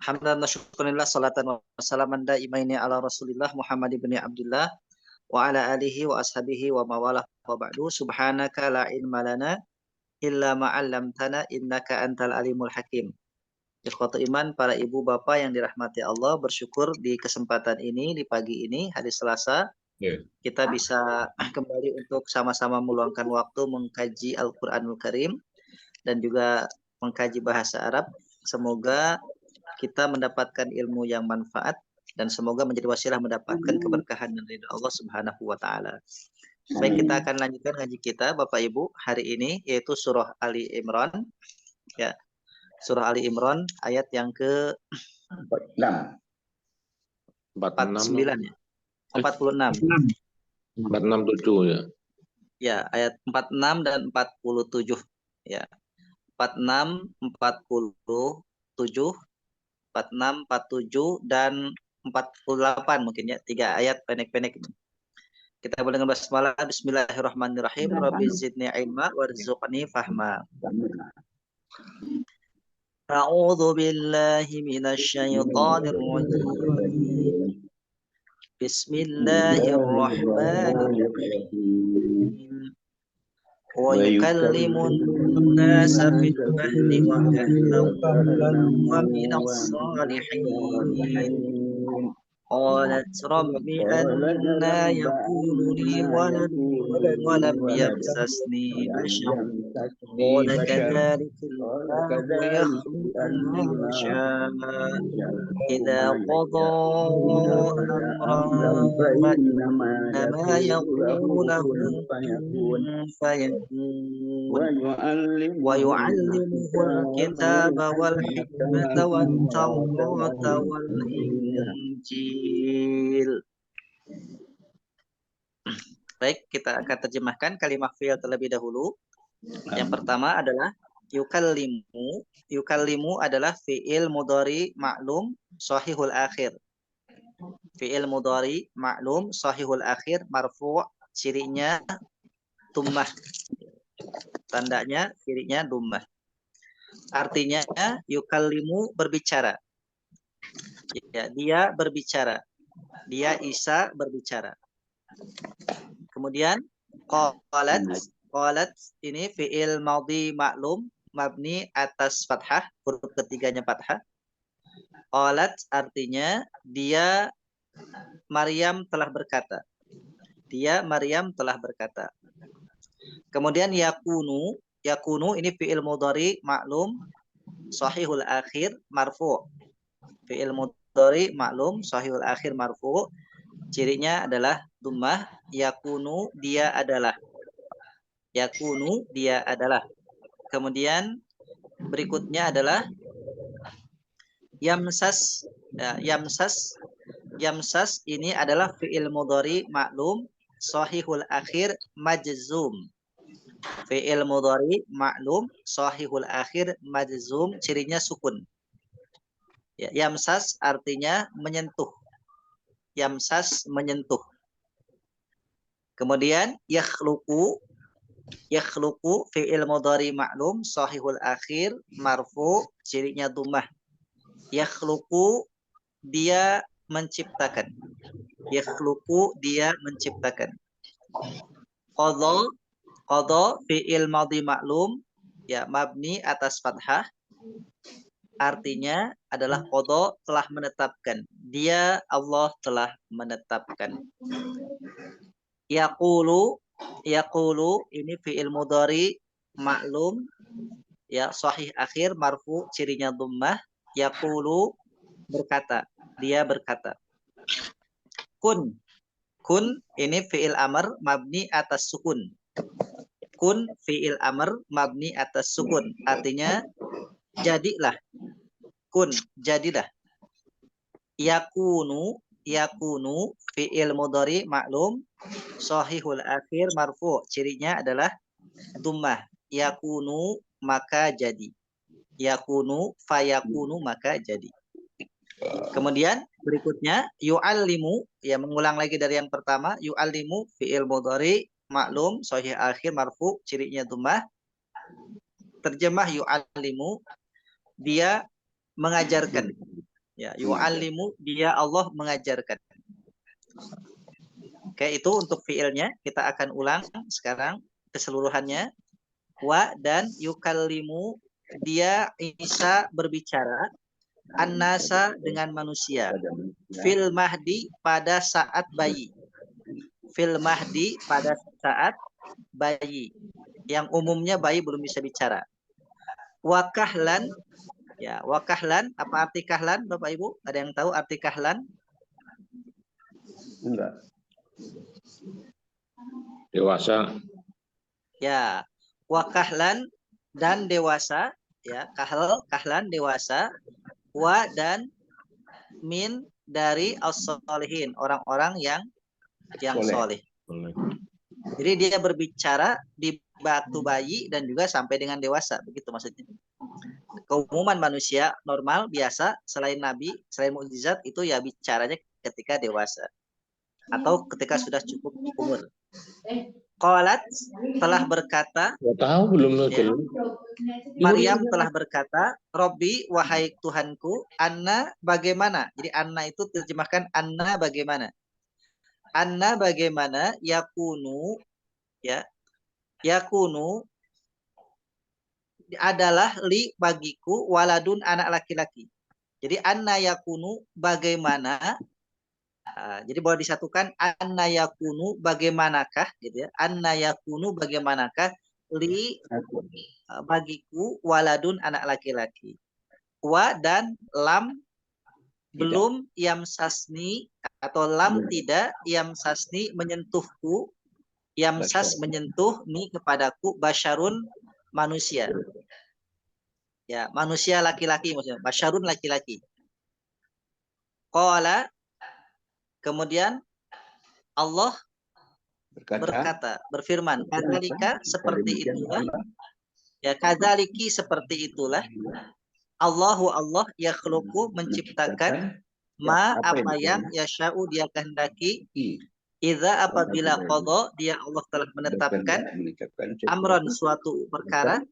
Hamdan wa syukranillah salatan wa salaman daimaini ala Rasulillah Muhammad ibn Abdullah wa ala alihi wa ashabihi wa mawalah wa ba'du. Subhanaka la ilma lana illa ma 'allamtana innaka antal alimul hakim. Ikhwatu iman, para ibu bapak yang dirahmati Allah, bersyukur di kesempatan ini, di pagi ini, hari Selasa, kita bisa kembali untuk sama-sama meluangkan waktu mengkaji Al-Quranul Karim dan juga mengkaji bahasa Arab. Semoga kita mendapatkan ilmu yang manfaat dan semoga menjadi wasilah mendapatkan keberkahan dari Allah Subhanahu wa taala. Baik, kita akan lanjutkan ngaji kita Bapak Ibu hari ini, yaitu surah Ali Imran. Ya. Surah Ali Imran ayat yang ke 46. 49 ya. 46. 467 ya. Ya, ayat 46 dan 47 ya. 46, 47, 46, 47 dan 48 mungkin ya. 3 ayat pendek-pendek. Kita boleh ngebasmalah. Bismillahirrahmanirrahim. Rabbi zidni ilma warzuqni fahma. A'udzu billahi minasy syaithanir rajim. Bismillahirrahmanirrahim. Wa yukallimun nasa fil mahdi wa kahlan wa minas salihin. قالت رب أنى يكون لي ولد ولم يمسسني بشر قال كذلك الله يخلق ما يشاء إذا قضى أمرا فإنما يقول له كن فيكون ويعلمه الكتاب والحكمة والتوراة والإنجيل. Baik, kita akan terjemahkan kalimat fi'il terlebih dahulu. Yang pertama adalah yukallimu. Yukallimu adalah fi'il mudhari ma'lum sahihul akhir. Fi'il mudhari ma'lum sahihul akhir marfu', cirinya dhammah. Tandanya cirinya dhammah. Artinya yukallimu berbicara. Ya, dia berbicara. Dia Isa berbicara. Kemudian qalat ini fi'il madhi ma'lum mabni atas fathah, huruf ketiganya fathah. Qalat artinya dia Maryam telah berkata. Dia Maryam telah berkata. Kemudian yakunu ini fi'il mudhari ma'lum sahihul akhir marfu'. Fi'il mudhari ma'lum sahihul akhir marfu'. Cirinya adalah dhammah. Yakunu dia adalah. Yakunu dia adalah. Kemudian berikutnya adalah yamsas. Ya, yamsas ini adalah fi'il mudhari ma'lum sahihul akhir majzum. Fi'il mudhari ma'lum sahihul akhir majzum, cirinya sukun. Ya, yamsas artinya menyentuh. Yamsas menyentuh. Kemudian yakhluqu fi'il mudhari ma'lum sahihul akhir marfu, cirinya dhammah. Yakhluqu dia menciptakan. Yakhluqu dia menciptakan. Qadha fi'il madhi ma'lum ya mabni atas fathah. Artinya adalah qadha telah menetapkan. Dia Allah telah menetapkan. Yaqulu ini fi'il mudhari ma'lum ya sahih akhir marfu, cirinya dhammah. Yaqulu berkata, dia berkata. Kun ini fi'il amr mabni atas sukun. Kun fi'il amr mabni atas sukun, artinya jadilah. Kun, jadilah. Yakunu fi'il mudhari ma'lum sahihul akhir marfu', cirinya adalah dhammah. Yakunu maka jadi. Yakunu fayakunu maka jadi. Kemudian berikutnya yu'allimu, ya mengulang lagi dari yang pertama. Yu'allimu fi'il mudhari maklum sahih akhir marfu, cirinya dhammah. Terjemah yu'allimu, dia mengajarkan. Ya, yu'allimu dia Allah mengajarkan. Oke, itu untuk fiilnya. Kita akan ulang sekarang keseluruhannya. Wa dan yukallimu dia Isa berbicara an-nasa dengan manusia. Fil mahdi pada saat bayi. Fil mahdi pada saat bayi. Yang umumnya bayi belum bisa bicara. Wa kahlan, ya, wa kahlan, apa arti kahlan Bapak Ibu? Ada yang tahu arti kahlan? Enggak. Dewasa. Ya, wa kahlan dan dewasa, ya, kahlan dewasa, wa dan min dari as-solihin, orang-orang yang soleh. Jadi dia berbicara di batu bayi dan juga sampai dengan dewasa, begitu maksudnya. Keumuman manusia normal biasa selain nabi, selain mukjizat itu ya bicaranya ketika dewasa atau ketika sudah cukup umur. Qalat telah berkata, tahu belum ya, Maryam telah berkata, Robbi wahai Tuhanku, Anna bagaimana? Jadi Anna itu terjemahkan Anna bagaimana? Anna bagaimana yakunu, ya, yakunu adalah li bagiku waladun anak laki-laki. Jadi anna yakunu bagaimana, jadi boleh disatukan anna yakunu bagaimanakah gitu ya. Anna yakunu bagaimanakah li bagiku waladun anak laki-laki. Wa dan lam belum yamsasni atau lam tidak yamsasni menyentuhku. Yamsas menyentuh ni kepadaku basyarun manusia. Ya, manusia laki-laki maksudnya. Basyarun laki-laki. Qala kemudian Allah berkata, berfirman, kadzalika seperti itulah. Ya, kadzaliki seperti itulah. Allahu Allah yakhluqu menciptakan ma apa yang yasha'u dia kehendaki. Idza apabila qada dia Allah telah menetapkan amron suatu perkara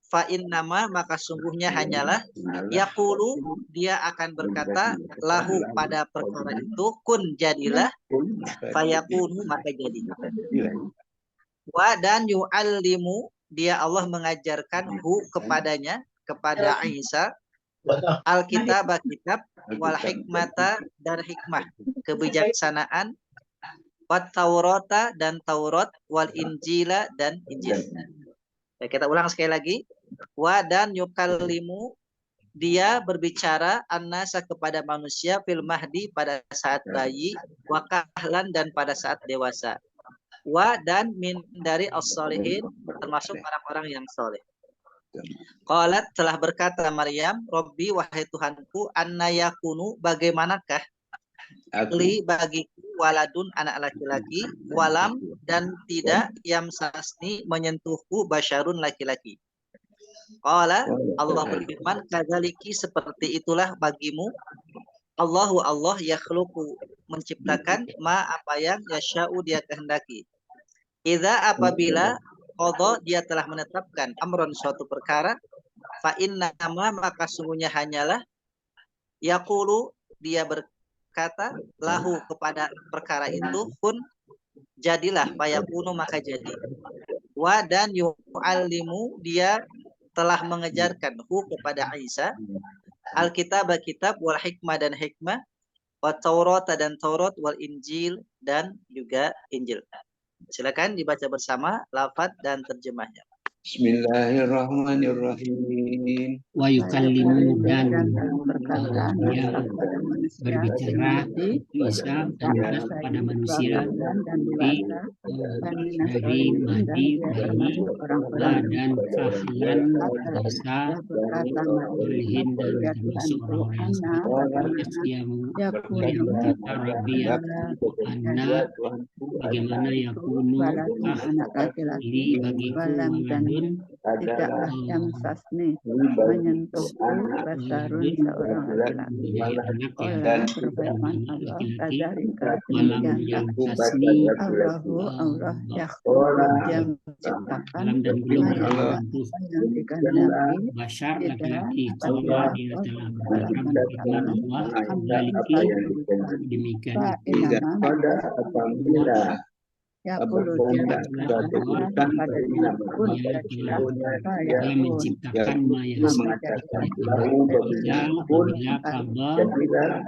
fa innama maka sungguhnya hanyalah yaqulu dia akan berkata lahu pada perkara itu kun jadilah fayakunu maka jadi. Wa dan yu'allimu dia Allah mengajarkan hu kepadanya kepada Isa alkitab kitab wal hikmata dan hikmah kebijaksanaan wat taurata dan taurat wal injila dan injil. Ya, kita ulang sekali lagi. Wa dan yukallimu dia berbicara annasa kepada manusia fil mahdi pada saat bayi wa kahlan dan pada saat dewasa. Wa dan min dari as-solihin termasuk orang-orang yang soleh. Qalat telah berkata Maryam, Robbi wahai Tuhanku, anna yakunu bagaimanakah li bagiku waladun anak laki-laki walam dan tidak yamsasni menyentuhku basyarun laki-laki. Qala Allah berfirman kadzaliki seperti itulah bagimu Allahu Allah yakhluqu menciptakan ma apa yang yasya'u dia kehendaki. Idza apabila qada dia telah menetapkan amron suatu perkara fa inna maka sungguhnya hanyalah yaqulu dia berkata lahu kepada perkara itu pun jadilah fayakunu maka jadi. Wa dan yu'allimu dia telah mengejarkan hu kepada Isa alkitab kitab wal hikmah dan hikmah wa taurat dan taurat wal injil dan juga injil. Silakan dibaca bersama lafaz dan terjemahnya. Bismillahirrahmanirrahim. Wa yukallimu dan dia berbicara Isa kepada manusia dari mahdi bayi dan kahlan Isa solihin dan termasuk orang-orang yang berkata Rabbi anna bagaimana yakunu li bagiku waladun tidaklah yamsasni menyentuhku basarun seorang laki-laki. Allah berfirman Allah kadzalika demikian Allah dia menciptakan dan belum yang dikehendaki Bashar tidak laki-laki pada Qala dia telah berkata berfirman Allah kadzalika demikian pada apabila ya perlu dia berkata pada dia pun dia menciptakan maya apabila kabar dan Allah telah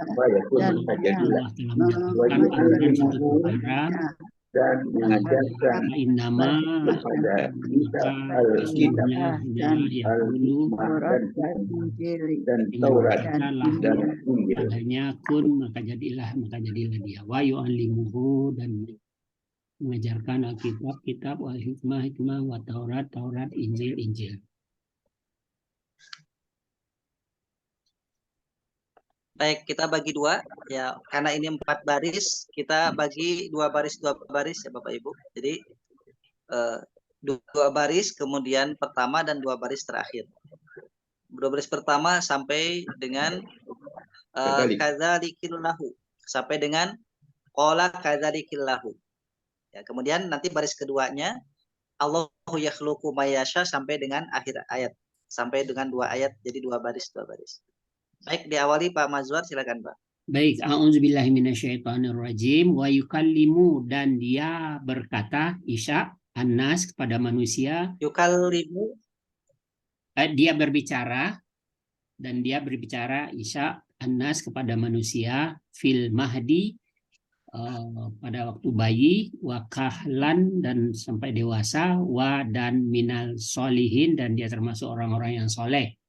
menetapkan suatu perkara dan mengajarkan nama kepada kita sesungguhnya dan dulu dan Injil dan Taurat dan Injil adanya kun maka jadilah dia wa yu'allimuhu dan mengajarkan Alkitab kitab wal hikmah wa Taurat Injil. Baik, kita bagi dua ya, karena ini 4 baris, kita bagi 2 baris ya Bapak Ibu. Jadi 2 baris, kemudian pertama dan 2 baris terakhir. 2 baris pertama sampai dengan kadzalikillahu, sampai dengan qala kadzalikillahu. Ya, kemudian nanti baris keduanya Allahu yakhluqu mayasya sampai dengan akhir ayat, sampai dengan 2 ayat, jadi 2 baris. Baik, diawali Pak Mazwar, silakan Pak. Baik, a'udzubillahi minasyaitonirrajim wa yukallimu dan dia berkata Isa Anas kepada manusia. Yukallimu Dia berbicara Isa Anas kepada manusia fil mahdi pada waktu bayi wa kahlan dan sampai dewasa wa dan minal solihin dan dia termasuk orang-orang yang soleh.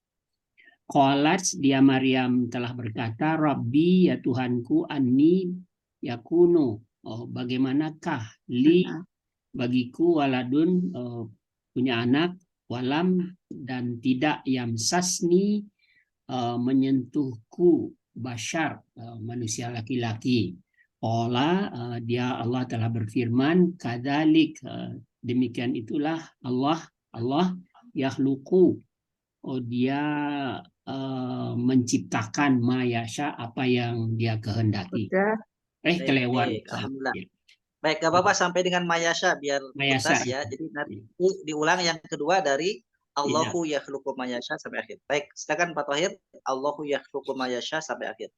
Qalat dia Maryam telah berkata Rabbi ya Tuhanku anni yakunu bagaimanakah li bagiku waladun punya anak walam dan tidak yamsasni menyentuhku bashar manusia laki-laki. Allah telah berfirman kadzalik demikian itulah Allah yakhluqu dia menciptakan mayasya apa yang dia kehendaki. Kelewat. Alhamdulillah. Baik, gak apa-apa sampai dengan mayasya biar tuntas ya. Jadi nanti diulang yang kedua dari Allahu yakhluqu mayasya sampai akhir. Baik, silakan Pak Thohir. Allahu yakhluqu mayasya sampai akhir.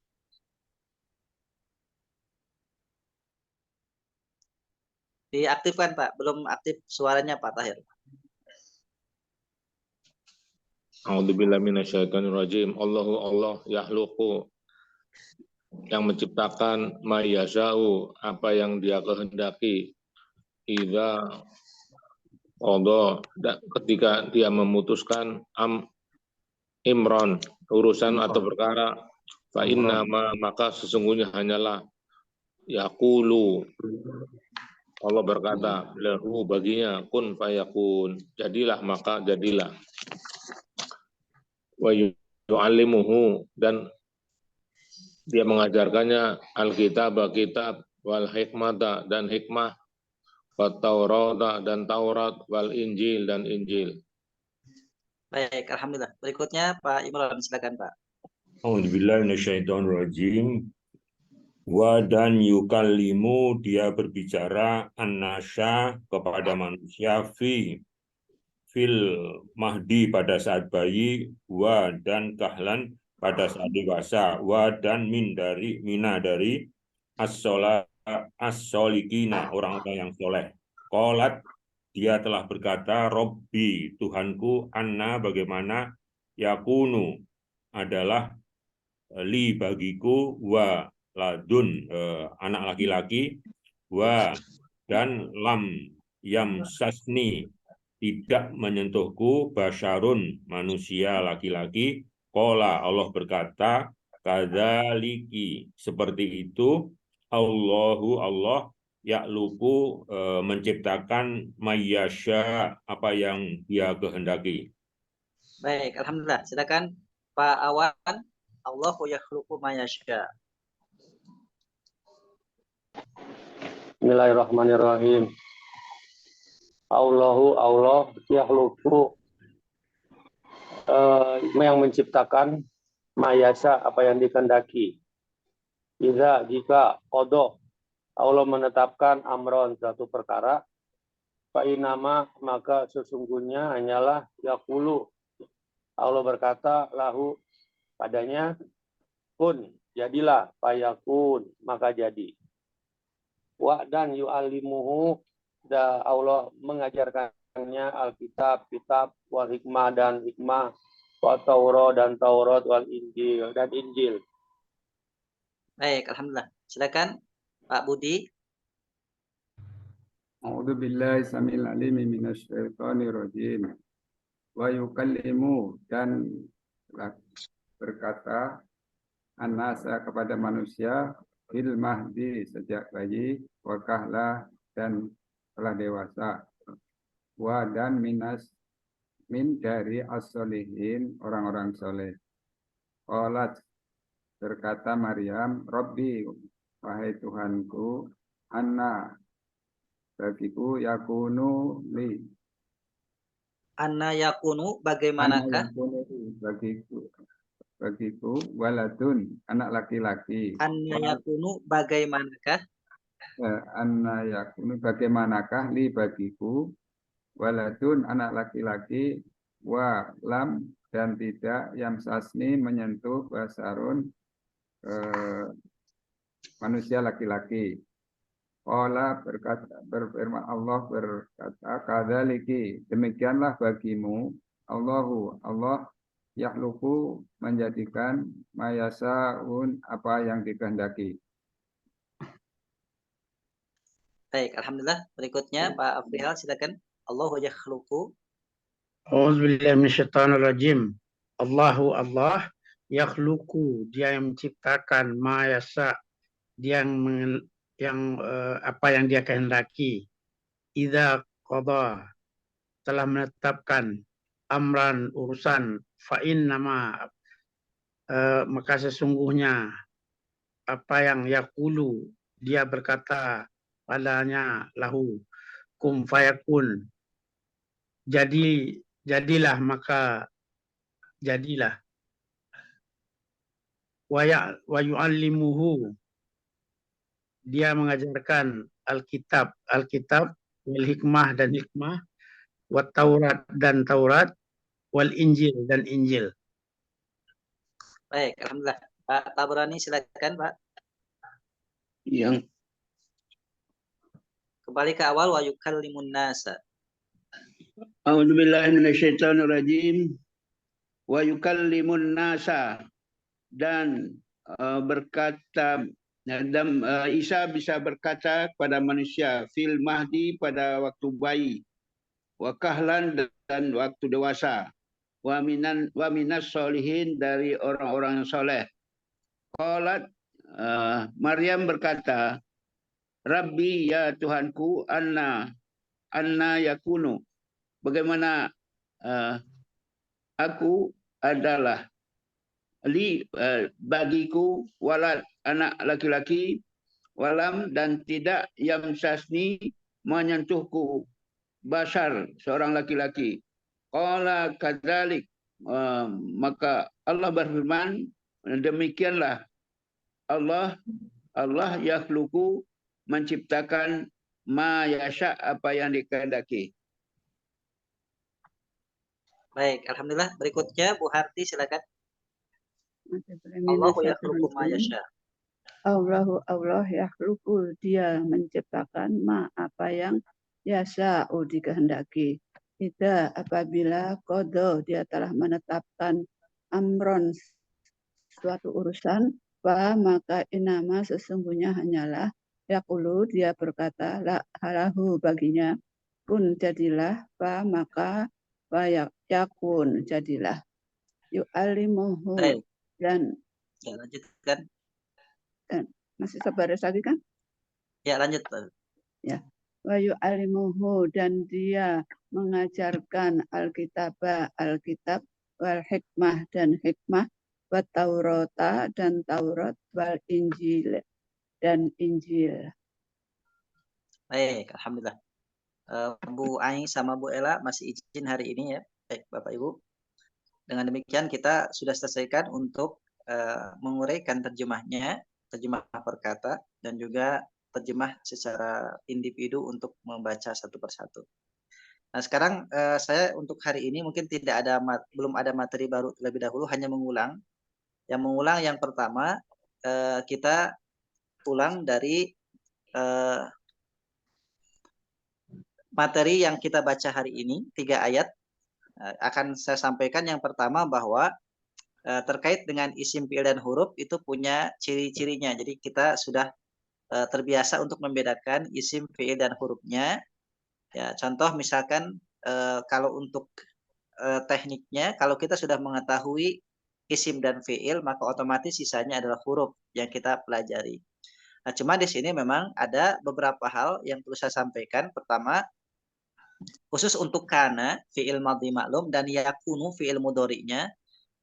Diaktifkan Pak, belum aktif suaranya Pak Tahir. A'udzubillahi minasyaitonirrajim. Allah yakhluqu yang menciptakan ma yasha'u apa yang dia kehendaki. Idza qada ketika dia memutuskan imron urusan atau perkara fa inna maka sesungguhnya hanyalah yaqulu Allah berkata lahu baginya kun fayakun jadilah maka jadilah wa yu'allimuhu dan dia mengajarkannya alkitab wal hikmata dan hikmah wat taurata dan Taurat wal Injil dan Injil. Baik, alhamdulillah. Berikutnya Pak Imran, silakan Pak. A'udzubillahi minasyaitonirrajim. Wa dan yukallimu dia berbicara annasya kepada manusia fil mahdi pada saat bayi wa dan kahlan pada saat dewasa wa dan mina dari as-solikina orang-orang yang soleh. Qalat dia telah berkata Robbi Tuhanku anna bagaimana yakunu adalah li bagiku wa ladun anak laki-laki wa dan lam yamsasni tidak menyentuhku basyarun manusia laki-laki. Qala Allah berkata kadzaliki seperti itu Allah ya'luku menciptakan mayyasya apa yang dia kehendaki. Baik, alhamdulillah. Silakan Pak Awan. Allahu yakhluqu mayyasya. Bismillahirrahmanirrahim. Allah yakhluqu yang menciptakan mayasa apa yang dikehendaki. Jika qada Allah menetapkan amron suatu perkara, fa'inama maka sesungguhnya hanyalah yaqulu Allah berkata lahu padanya kun jadilah fayakun maka jadi. Wa dan yu'allimuhu Allah mengajarkannya Alkitab, kitab, wal hikmah dan hikmah, wa Taurat dan Taurat, wal Injil dan Injil. Baik, alhamdulillah. Silakan Pak Budi. A'udzu billahi samil alim minasyaitonir rajim. Wa yukallimu dan berkata an-nasa kepada manusia fil mahdi sejak bayi, wa kahla dan telah dewasa, wa dan min dari as-solihin orang-orang soleh. Qalat berkata Maryam, Rabbi wahai Tuhanku, anna bagiku yakunu li. Anna yakunu bagaimanakah? Bagiku waladun anak laki-laki. Anna yakunu bagaimanakah? Anna yakunu bagaimanakah li bagiku waladun anak laki-laki wa lam dan tidak yamsasni menyentuh basarun manusia laki-laki. Allah berfirman Allah berkata kadzaliki demikianlah bagimu Allah yakhluqu menjadikan mayasaun apa yang dikehendaki. Baik, alhamdulillah. Berikutnya Pak Afrihal silakan. Allahu yakhluqu. Auzubillahi minasyaitonir rajim. Allah yakhluqu dia yang menciptakan mayasa yang apa yang dia kehendaki. Idza qada telah menetapkan amran urusan fa innama maka sesungguhnya apa yang yaqulu dia berkata padanya lahu kum fayakun jadilah maka jadilah wa yu'allimuhu dia mengajarkan Alkitab wal hikmah dan hikmah, wa Taurat dan Taurat, wal Injil dan Injil. Baik, alhamdulillah. Pak Tabrani silakan, Pak. Yang Kembali ke awal wa yukallimun nasa. A'udzubillahi minasyaitonir rajim. Wa yukallimun nasa dan berkata dan Isa bisa berkata kepada manusia fil mahdi pada waktu bayi, wa kahlan dan waktu dewasa, wa minas solihin dari orang-orang yang soleh. Qalat Maryam berkata, Rabbi ya Tuhanku, anna yakunu bagaimana aku adalah bagiku walad anak laki-laki walam dan tidak yamsasni menyentuhku basar seorang laki-laki. Qala kadzalik maka Allah berfirman demikianlah Allah yakhluqu menciptakan ma yasha apa yang dikehendaki. Baik, alhamdulillah. Berikutnya Bu Harti silakan. Allahu yakhluqu ma yasha. Allah yakhluqu dia menciptakan ma apa yang yasha'u dikehendaki. Tidak apabila qada dia telah menetapkan amron suatu urusan, maka inama sesungguhnya hanyalah yaqulu dia berkata la halahu baginya kun jadilah maka yakun jadilah yu'allimuhu dan ya lanjutkan. Masih sabar lagi kan? Ya lanjut. Ya. Wa yu'allimuhu dan dia mengajarkan Alkitab wal hikmah dan hikmah, wa Taurata dan Taurat, wal Injil dan Injil. Baik, alhamdulillah. Bu Ai sama Bu Ella masih izin hari ini ya. Baik Bapak Ibu. Dengan demikian kita sudah selesaikan untuk menguraikan terjemahnya, terjemah per kata dan juga terjemah secara individu untuk membaca satu persatu. Nah, sekarang saya untuk hari ini mungkin belum ada materi baru terlebih dahulu, hanya mengulang. Yang mengulang yang pertama kita ulang dari materi yang kita baca hari ini, 3 ayat. Akan saya sampaikan yang pertama bahwa terkait dengan isim fi'il dan huruf itu punya ciri-cirinya. Jadi kita sudah terbiasa untuk membedakan isim fi'il dan hurufnya. Ya, contoh misalkan kalau untuk tekniknya, kalau kita sudah mengetahui isim dan fi'il, maka otomatis sisanya adalah huruf yang kita pelajari. Nah, cuma di sini memang ada beberapa hal yang perlu saya sampaikan. Pertama, khusus untuk kana, fi'il madhi maklum, dan yakunu, fi'il mudhari'nya,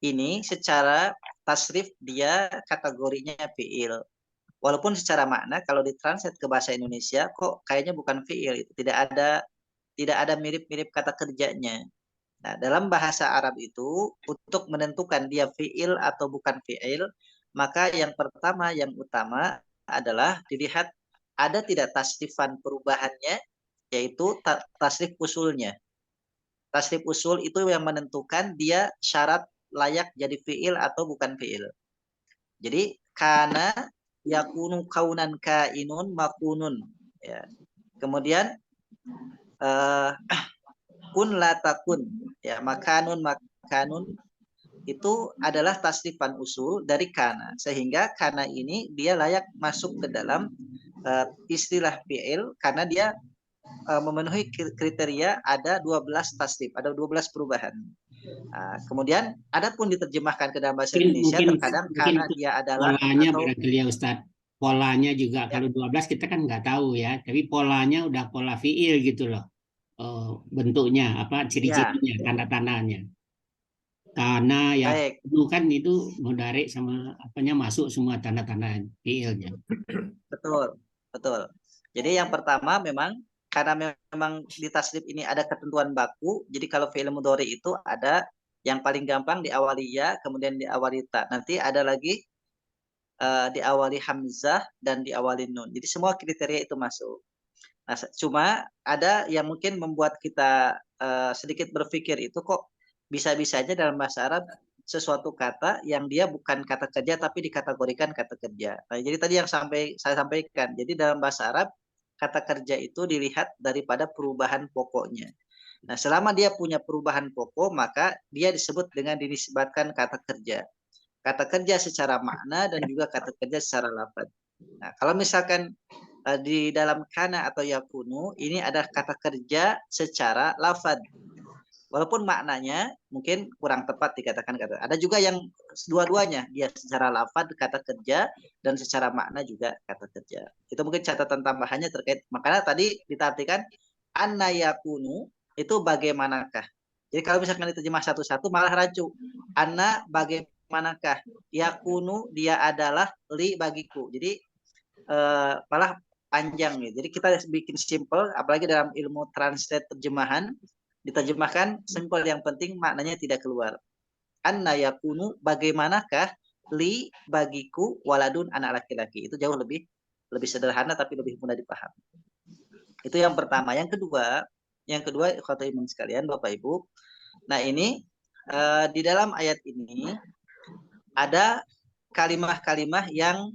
ini secara tasrif dia kategorinya fi'il. Walaupun secara makna kalau ditranslate ke bahasa Indonesia kok kayaknya bukan fi'il, itu tidak ada mirip-mirip kata kerjanya. Nah, dalam bahasa Arab itu untuk menentukan dia fi'il atau bukan fi'il, maka yang pertama yang utama adalah dilihat ada tidak tasrifan perubahannya, yaitu tasrif usulnya. Tasrif usul itu yang menentukan dia syarat layak jadi fi'il atau bukan fi'il. Jadi kana yakunu kaunan kainun makunun, ya. Kemudian kun la takun, ya, makanun itu adalah tasrifan usul dari kana, sehingga kana ini dia layak masuk ke dalam istilah fi'il karena dia memenuhi kriteria ada 12 tasrif, ada 12 perubahan. Kemudian adapun diterjemahkan ke dalam bahasa Indonesia terkadang karena dia adalah polanya barangkali ya Ustadz. Polanya juga ya. Kalau 12 kita kan nggak tahu ya, tapi polanya udah pola fi'il gitu loh. Bentuknya apa, ciri-cirinya, tanda-tandanya. Karena ya itu kan itu mudhari sama apanya masuk semua tanda-tanda fi'ilnya. Betul. Jadi yang pertama memang karena memang di tasrif ini ada ketentuan baku, jadi kalau fi'il mudhari itu ada yang paling gampang diawali ya, kemudian diawali ta. Nanti ada lagi diawali hamzah dan diawali nun. Jadi semua kriteria itu masuk. Nah, cuma ada yang mungkin membuat kita sedikit berpikir itu kok bisa-bisanya dalam bahasa Arab sesuatu kata yang dia bukan kata kerja tapi dikategorikan kata kerja. Nah, jadi tadi yang saya sampaikan. Jadi dalam bahasa Arab kata kerja itu dilihat daripada perubahan pokoknya. Nah, selama dia punya perubahan pokok, maka dia disebut dengan dinisbatkan kata kerja. Kata kerja secara makna dan juga kata kerja secara lafaz. Nah, kalau misalkan di dalam kana atau yakunu, ini ada kata kerja secara lafaz. Walaupun maknanya mungkin kurang tepat dikatakan kata. Ada juga yang dua-duanya, dia secara lafaz kata kerja dan secara makna juga kata kerja. Itu mungkin catatan tambahannya terkait. Makanya tadi diartikan anna yakunu itu bagaimanakah. Jadi kalau misalkan diterjemah satu-satu malah rancu. Anna bagaimanakah, yakunu dia adalah li bagiku. Jadi malah panjang nih. Jadi kita bikin simple, apalagi dalam ilmu translate terjemahan, diterjemahkan simple, yang penting maknanya tidak keluar. Anna yakunu bagaimanakah li bagiku waladun anak laki-laki. Itu jauh lebih sederhana tapi lebih mudah dipahami. Itu yang pertama. Yang kedua ikhwatul iman sekalian, Bapak Ibu. Nah, ini di dalam ayat ini ada kalimah-kalimah yang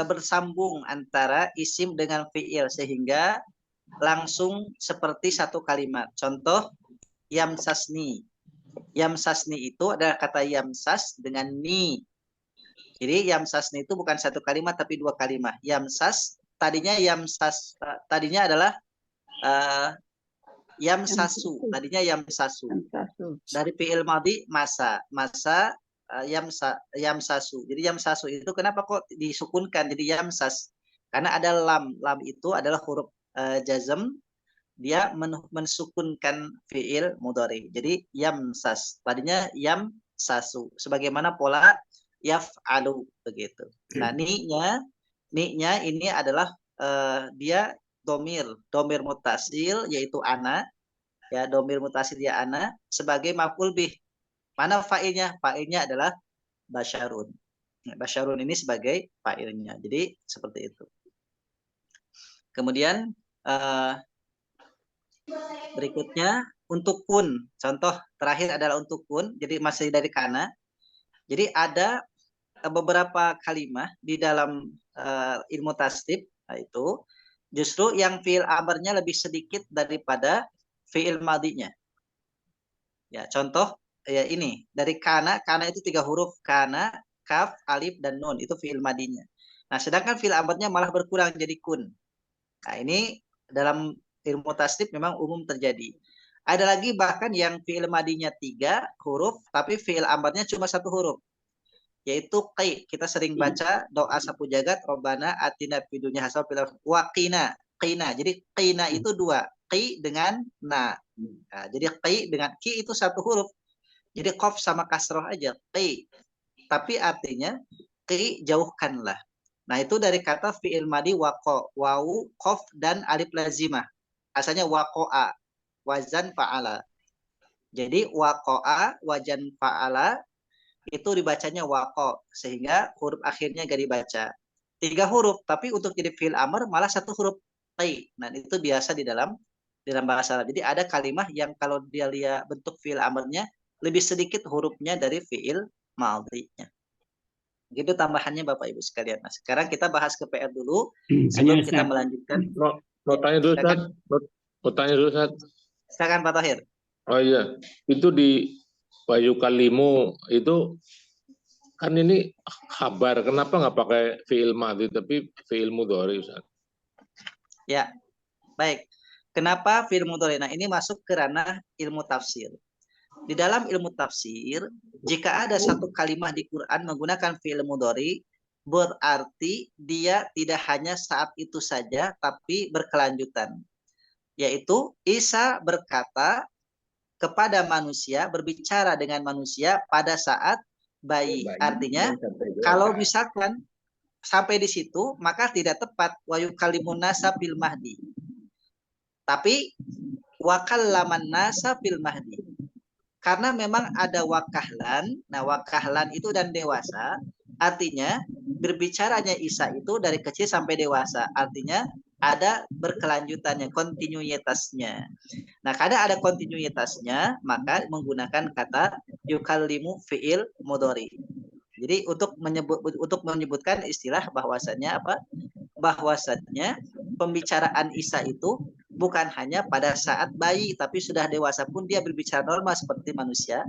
bersambung antara isim dengan fi'il sehingga langsung seperti satu kalimat. Contoh yamsasni. Yamsasni itu adalah kata yamsas dengan ni. Jadi yamsasni itu bukan satu kalimat tapi dua kalimat. Yamsas tadinya adalah yamsasu. Tadinya yamsasu. Dari fi'il madhi masa yamsasu. Jadi yamsasu itu kenapa kok disukunkan jadi yamsas? Karena ada lam. Lam itu adalah huruf jazm, dia mensukunkan fi'il mudhari. Jadi yamsas. Tadinya yamsasu. Sebagaimana pola yaf'alu begitu. Nah, ni-nya ini adalah dia domir mutasil yaitu ana, ya domir mutasil ya ana sebagai maf'ul bih. Mana fa'ilnya? Fa'ilnya adalah basyarun. Basyarun ini sebagai fa'ilnya. Jadi seperti itu. Kemudian berikutnya untuk kun. Contoh terakhir adalah untuk kun. Jadi masih dari kana. Jadi ada beberapa kalimat di dalam ilmu tasdib itu justru yang fi'il amarnya lebih sedikit daripada fi'il madinya. Ya, contoh ya ini dari kana itu 3 huruf, kana, kaf, alif dan nun itu fi'il madinya. Nah, sedangkan fi'il amarnya malah berkurang jadi kun. Nah, ini dalam ilmu tasdib memang umum terjadi. Ada lagi bahkan yang fi'il madinya 3 huruf tapi fi'il amarnya cuma 1 huruf. Yaitu qi. Kita sering baca doa sapu jagat Rabbana atina fid dunya hasanah wa qina. Jadi qina itu 2, qi dengan na. Nah, jadi qi dengan ki itu 1 huruf. Jadi qaf sama kasroh aja qi. Tapi artinya qi jauhkanlah. Nah, itu dari kata fi'il madi waqa, wawu, qaf dan alif lazimah. Asalnya waqa'a, wazan fa'ala. Jadi waqa'a, wazan fa'ala itu dibacanya waqo, sehingga huruf akhirnya gak dibaca. 3 huruf, tapi untuk jadi fi'il amr malah 1 huruf qi. Nah, itu biasa di dalam bahasa Arab. Jadi ada kalimat yang kalau dia lihat bentuk fi'il amrnya lebih sedikit hurufnya dari fi'il madhinya. Gitu tambahannya Bapak Ibu sekalian. Nah, sekarang kita bahas ke PR dulu sebelum kita melanjutkan. Mau tanya dulu, Ustaz. Mau tanya dulu, Ustaz. Silakan Pak Tahir. Oh iya, itu di Wayu Kalimu itu kan ini kabar, kenapa nggak pakai fi'il madhi tapi fi'il mudhari, Ustaz? Ya, baik. Kenapa fi'il mudhari? Nah, ini masuk ke ranah ilmu tafsir. Di dalam ilmu tafsir, jika ada satu kalimat di Quran menggunakan fi'il mudhari, berarti dia tidak hanya saat itu saja, tapi berkelanjutan. Yaitu Isa berkata kepada manusia, berbicara dengan manusia pada saat bayi. Artinya, kalau misalkan sampai di situ, maka tidak tepat wa yukallimun nasa fil mahdi. Tapi wa kallaman nasa fil mahdi. Karena memang ada wakahlan. Nah, wakahlan itu dan dewasa. Artinya, berbicaranya Isa itu dari kecil sampai dewasa. Artinya, ada berkelanjutannya, kontinuitasnya. Nah, karena ada kontinuitasnya, maka menggunakan kata yukallimu fi'il mudhari. Jadi untuk menyebutkan istilah bahwasannya apa? Bahwasannya pembicaraan Isa itu bukan hanya pada saat bayi, tapi sudah dewasa pun dia berbicara normal seperti manusia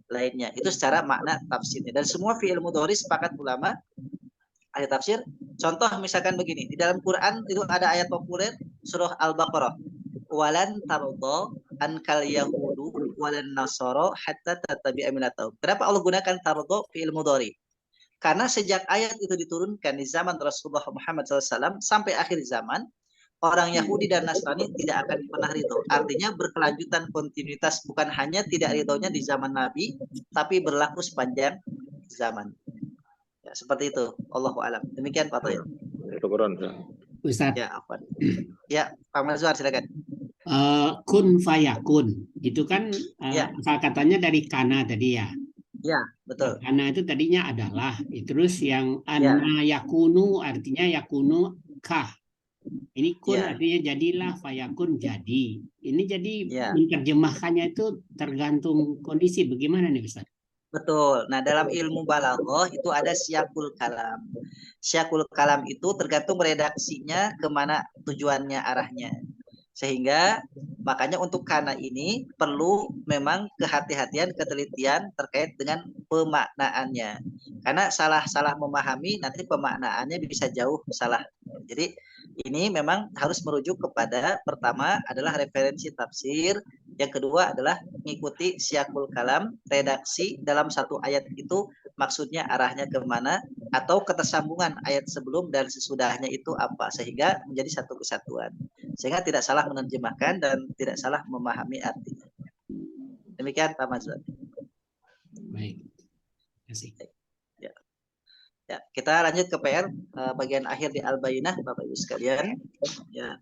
lainnya. Itu secara makna tafsirnya. Dan semua fi'il mudhari sepakat ulama ahli tafsir. Contoh misalkan begini, di dalam Quran itu ada ayat populer surah Al-Baqarah. Walan tardo ankal yahudu walan nasoro hatta tattabi'a millatahum. Kenapa Allah gunakan tardo fi'il mudhari? Karena sejak ayat itu diturunkan di zaman Rasulullah Muhammad SAW sampai akhir zaman, orang Yahudi dan Nasrani tidak akan pernah ridho. Artinya berkelanjutan kontinuitas, bukan hanya tidak ridhonya di zaman Nabi, tapi berlaku sepanjang zaman. Ya, seperti itu. Allahu a'lam. Demikian Pak Toyib. Ustaz. Ya, apa? Ya, Pak Mazhar silakan. Kun fayakun itu kan asal katanya dari kana tadi ya. Ya, betul. Kana itu tadinya adalah, terus yang anna yakunu artinya yakunu kah. Ini kun artinya jadilah, fayakun jadi. Ini jadi menerjemahkannya itu tergantung kondisi. Bagaimana nih Ustaz? Betul. Nah, dalam ilmu balaghah itu ada siyakul kalam. Siyakul kalam itu tergantung redaksinya kemana tujuannya, arahnya. Sehingga makanya untuk kana ini perlu memang kehati-hatian, ketelitian terkait dengan pemaknaannya. Karena salah memahami nanti pemaknaannya bisa jauh salah. Jadi ini memang harus merujuk kepada pertama adalah referensi tafsir, yang kedua adalah mengikuti siyakul kalam, redaksi dalam satu ayat itu maksudnya arahnya kemana, atau ketersambungan ayat sebelum dan sesudahnya itu apa, sehingga menjadi satu kesatuan. Sehingga tidak salah menerjemahkan dan tidak salah memahami artinya. Demikian Pak Mazhar. Baik. Terima kasih. Ya, kita lanjut ke PR bagian akhir di Al-Bayyinah Bapak Ibu sekalian. Ya.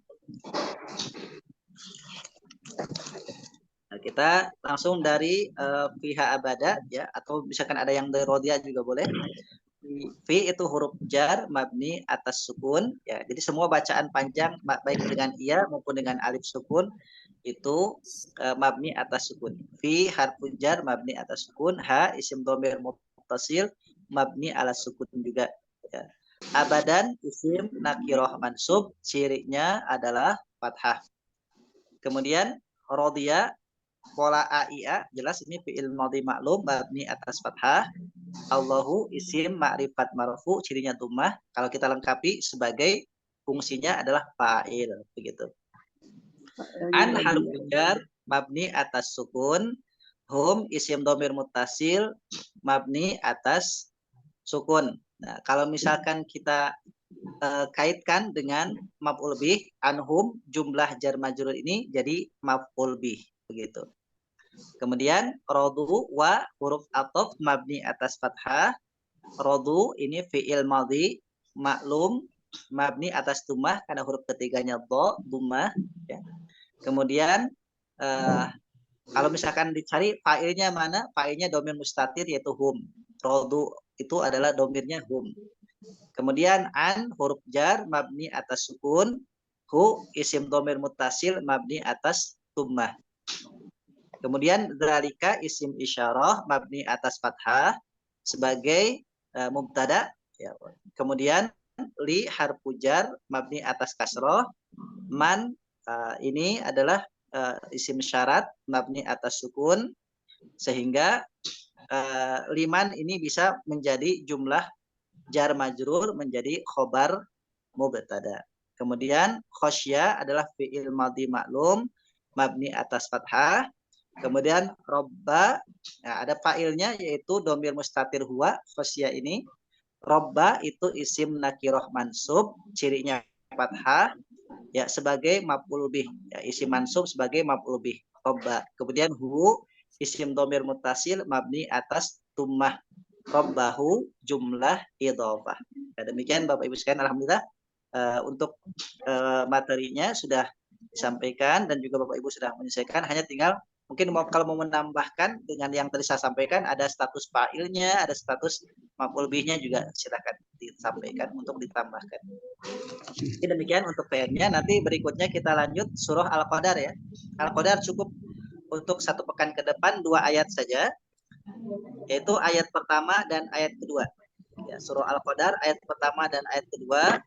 Nah, kita langsung dari pihak abada ya, atau misalkan ada yang dari rodia juga boleh. Fi itu huruf jar mabni atas sukun ya. Jadi semua bacaan panjang baik dengan iya maupun dengan alif sukun itu mabni atas sukun. Fi harfu jar mabni atas sukun, ha isim dhamir muttasil mabni ala sukun juga ya. Abadan isim nakirah mansub, cirinya adalah fathah. Kemudian rodiya pola AIA jelas ini fi'il madhi maklum mabni atas fathah. Allahu isim ma'rifat marfu, cirinya dhammah. Kalau kita lengkapi sebagai fungsinya adalah fa'il begitu. An harfu jar mabni atas sukun, hum isim dhamir muttasil mabni atas sukun. Nah, kalau misalkan kita kaitkan dengan maf'ul bih, anhum jumlah jar majrur ini jadi maf'ul bih begitu. Kemudian rodu wa huruf ataf mabni atas fathah. Rodu ini fi'il madhi maklum mabni atas dhammah karena huruf ketiganya dhammah ya. Kemudian kalau misalkan dicari fa'ilnya mana? Fa'ilnya dhamir mustatir yaitu hum. Rodu itu adalah dhamirnya hum. Kemudian an huruf jar mabni atas sukun, hu isim dhamir muttasil mabni atas dhammah. Kemudian dzalika isim isyarah mabni atas fathah sebagai mubtada ya. Kemudian li harfu jar mabni atas kasroh, man ini adalah isim syarat mabni atas sukun, sehingga liman ini bisa menjadi jumlah jar majrur menjadi khobar mubtada. Kemudian khosya adalah fi'il madhi maklum mabni atas fathah. Kemudian robba, nah ada fa'ilnya yaitu domir mustatir huwa, khosya ini. Robba itu isim nakirah mansub, cirinya fathah ya sebagai maf'ul bih, ya, isim mansub sebagai maf'ul bih. Robba. Kemudian hu isim domir muttasil mabni atas tummah. Robbahu jumlah idhofah. Ya, demikian Bapak Ibu sekalian, alhamdulillah untuk materinya sudah disampaikan dan juga Bapak Ibu sudah menyelesaikan. Hanya tinggal mungkin kalau mau menambahkan dengan yang tadi saya sampaikan, ada status fa'ilnya, ada status maf'ul bihnya juga silakan disampaikan untuk ditambahkan. Jadi demikian untuk PR-nya. Nanti berikutnya kita lanjut surah Al-Qadar ya. Al-Qadar cukup untuk 1 pekan ke depan 2 ayat saja, yaitu ayat pertama dan ayat kedua. Ya, surah Al-Qadar ayat pertama dan ayat kedua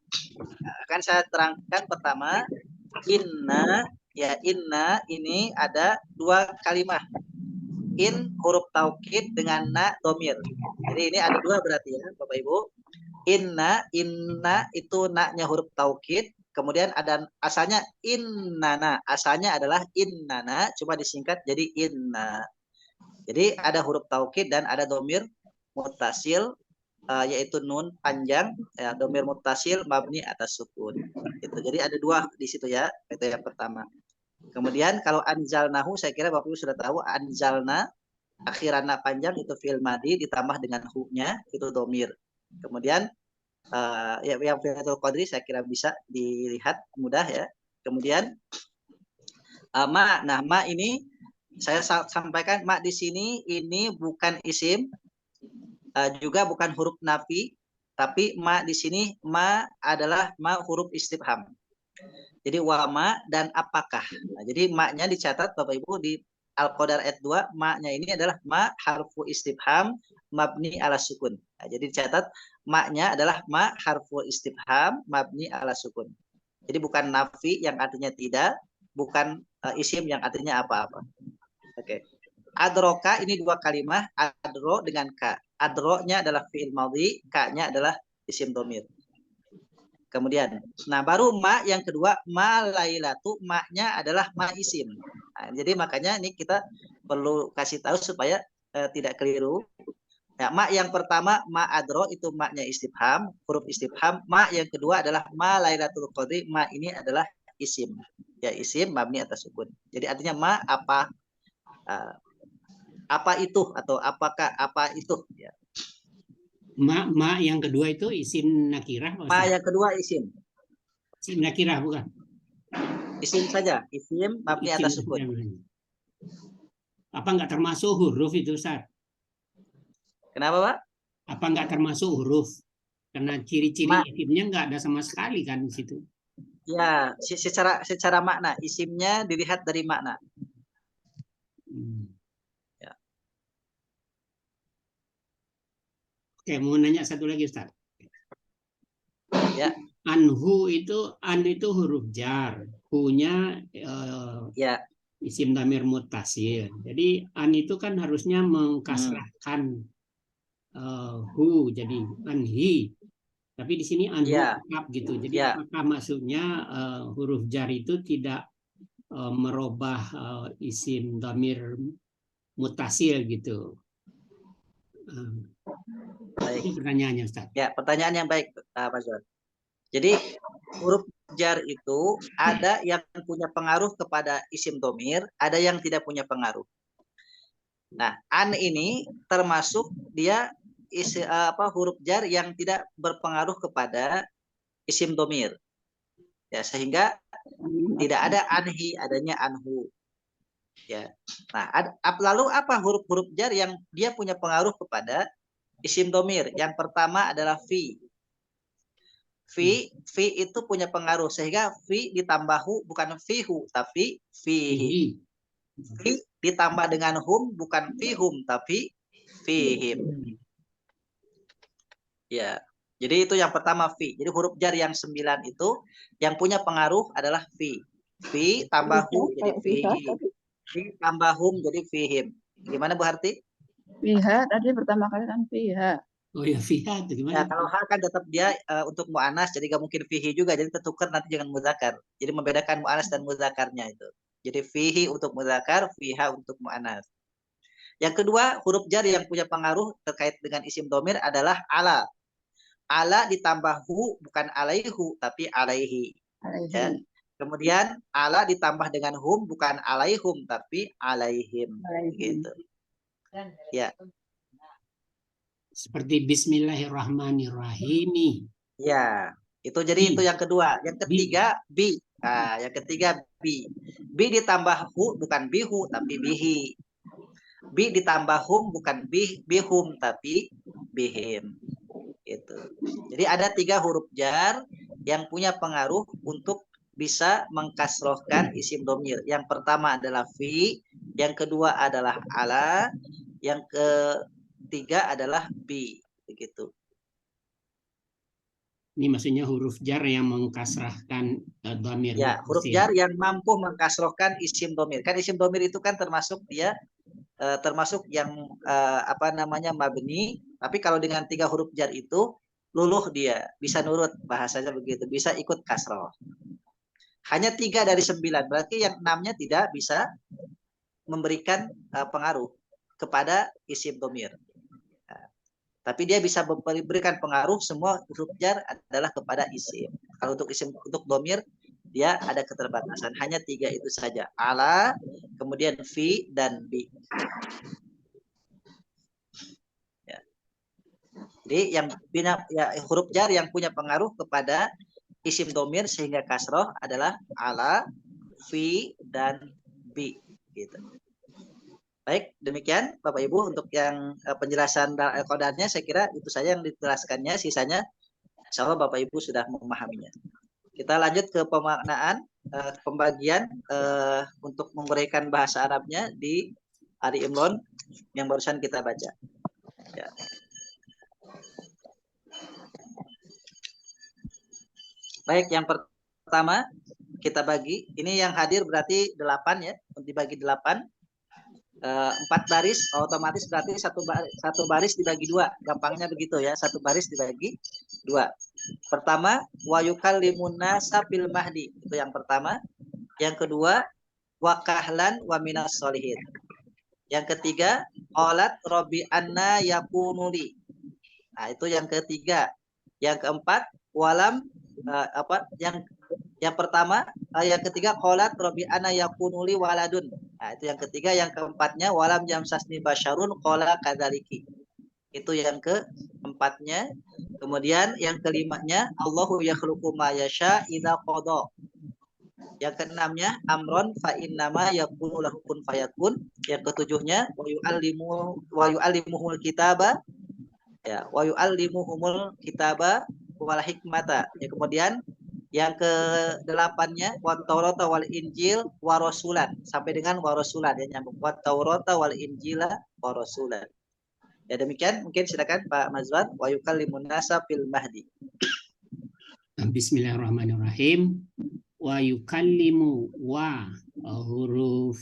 akan saya terangkan. Pertama, inna. Ya, inna ini ada 2 kalimah. In huruf taukid dengan na domir. Jadi ini ada 2 berarti ya Bapak Ibu. Inna itu na-nya huruf taukid. Kemudian ada asalnya innana. Asalnya adalah innana, cuma disingkat jadi inna. Jadi ada huruf taukid dan ada domir muttasil yaitu nun panjang ya, domir muttasil mabni atas sukun. Gitu. Jadi ada 2 di situ ya. Itu yang pertama. Kemudian kalau anzalnahu, saya kira Bapak Ibu sudah tahu anzalna akhiranna panjang itu fi'il madhi ditambah dengan hu-nya itu domir. Kemudian ya yang fi'il qadri saya kira bisa dilihat mudah ya. Kemudian ma, nah ma ini saya sampaikan ma di sini ini bukan isim juga bukan huruf nafi, tapi ma di sini ma adalah ma huruf istifham. Jadi wama dan apakah. Nah, jadi ma-nya dicatat Bapak Ibu di Al-Qadar ayat 2, ma-nya ini adalah ma harfu istifham mabni ala sukun. Nah, jadi dicatat ma-nya adalah ma harfu istifham mabni ala sukun. Jadi bukan nafi yang artinya tidak, bukan isim yang artinya apa-apa. Oke. Adroka ini 2 kalimah, adro dengan ka. Adro-nya adalah fi'il madhi, ka-nya adalah isim dhamir. Kemudian, nah baru ma yang kedua, ma lailatu, ma-nya adalah ma isim. Nah, jadi makanya ini kita perlu kasih tahu supaya tidak keliru. Ya, ma yang pertama ma adro itu ma-nya istifham, huruf istifham. Ma yang kedua adalah ma lailatul qadri, ma ini adalah isim. Ya isim mabni atas sukun. Jadi artinya ma apa itu atau apakah apa itu ya. Ma yang kedua itu isim nakirah. Ma yang kedua isim. Isim nakirah bukan? Isim saja, isim mabni Isim atas sukun. yang lain. Apa nggak termasuk huruf itu, Ustaz? Kenapa, Pak? Apa nggak termasuk huruf? Karena ciri-ciri isimnya nggak ada sama sekali kan di situ. Ya, secara makna, isimnya dilihat dari makna. Ya. Oke, mau nanya satu lagi, Ustaz. Ya. Anhu itu, an itu huruf jar, hu-nya Ya. isim dhamir muttasil. Jadi an itu kan harusnya mengkasrahkan hu jadi anhi. Tapi di sini anhu tetap gitu. Jadi apakah maksudnya huruf jar itu tidak merubah isim dhamir muttasil gitu? Baik. Itu pertanyaannya, Ustaz. Ya, pertanyaan yang baik, Pak Zuhad. Jadi huruf jar itu ada yang punya pengaruh kepada isim domir, ada yang tidak punya pengaruh. Nah, an ini termasuk dia huruf jar yang tidak berpengaruh kepada isim domir. Ya, sehingga tidak ada anhi, adanya anhu. Ya. Nah, lalu apa huruf-huruf jar yang dia punya pengaruh kepada isim domir? Yang pertama adalah fi. Fi itu punya pengaruh sehingga fi ditambah hu bukan fihu tapi fihi. Fi ditambah dengan hum bukan fihum tapi fihim. Ya. Jadi itu yang pertama fi. Jadi huruf jar yang 9 itu yang punya pengaruh adalah fi. Fi tambah hu jadi fihi. Fi tambah hum jadi fihim. Gimana Bu Harti? Fiha tadi pertama kali kan fiha. Oh ya, fiha itu gimana? Ya, kalau ha kan tetap dia untuk mu'anas, jadi gak mungkin fihi juga, jadi tertukar nanti dengan mudzakkar. Jadi membedakan mu'anas dan mudzakarnya itu. Jadi fihi untuk mudzakar, fiha untuk mu'anas. Yang kedua, huruf jar yang punya pengaruh terkait dengan isim domir adalah ala. Ala ditambah hu bukan alaihu, tapi alaihi. Ya. Kemudian ala ditambah dengan hum bukan alaihum, tapi alaihim. Gitu. Ya. Seperti Bismillahirrahmanirrahim. Ya, itu jadi itu yang kedua. Yang ketiga bi. Nah, yang ketiga bi. Bi ditambah hu bukan bihu tapi bihi. Bi ditambah hum bukan bihum tapi bihim. Itu. Jadi ada 3 huruf jar yang punya pengaruh untuk bisa mengkasrohkan isim domir. Yang pertama adalah fi, yang kedua adalah ala, yang ketiga adalah bi, begitu. Ini maksudnya huruf jar yang mengkasrahkan dhamir. Ya, huruf jar yang mampu mengkasrohkan isim domir. Kan isim domir itu kan termasuk dia termasuk yang mabni. Tapi kalau dengan 3 huruf jar itu luluh dia, bisa nurut bahasanya begitu, bisa ikut kasroh. Hanya 3 dari 9, berarti yang 6-nya tidak bisa memberikan pengaruh kepada isim domir. Tapi dia bisa memberikan pengaruh, semua huruf jar adalah kepada isim. Kalau untuk isim, untuk domir, dia ada keterbatasan. Hanya 3 itu saja. Ala, kemudian fi, dan bi. Ya. Jadi yang huruf jar yang punya pengaruh kepada isim domir sehingga kasroh adalah ala, fi, dan bi. Gitu. Baik, demikian Bapak Ibu untuk yang penjelasan kodarnya, saya kira itu saja yang dijelaskannya, sisanya insya Allah Bapak Ibu sudah memahaminya. Kita lanjut ke pemaknaan pembagian untuk menguraikan bahasa Arabnya di Ali Imran yang barusan kita baca. Ya. Baik, yang pertama kita bagi, ini yang hadir berarti 8 ya, dibagi 8. 4 baris otomatis berarti satu baris dibagi 2, gampangnya begitu ya, 1 baris dibagi 2. Pertama wa yukallimuna fil mahdi, itu yang pertama. Yang kedua wa kahlan wa minas solihin. Yang ketiga qalat rabbi anna yakunuli. Nah, itu yang ketiga. Yang keempat walam yang pertama, yang ketiga qalat rabbi ana yakunuli waladun. Nah, itu yang ketiga. Yang keempatnya walam yamsasni basyarun qala kadzaliki. Itu yang keempatnya. Kemudian yang kelimanya Allahu yakhluqu ma yasha idza qada. Yang keenamnya amron fa innama yakunu lahu kun fayakun. Yang ketujuhnya wa yu'allimuhumul kitaba, ya, wa yu'allimuhumul kitaba wal hikmata. Ya, kemudian yang ke-8-nya wa taurata wal injil wa rasulan, sampai dengan wa rasulan, ya, nyambung wa taurata wal injila wa rasulan. Ya, demikian, mungkin silakan Pak Mazwan. Wa yukallimun nasa fil mahdi. Bismillahirrahmanirrahim. Wa yukallimu wa huruf,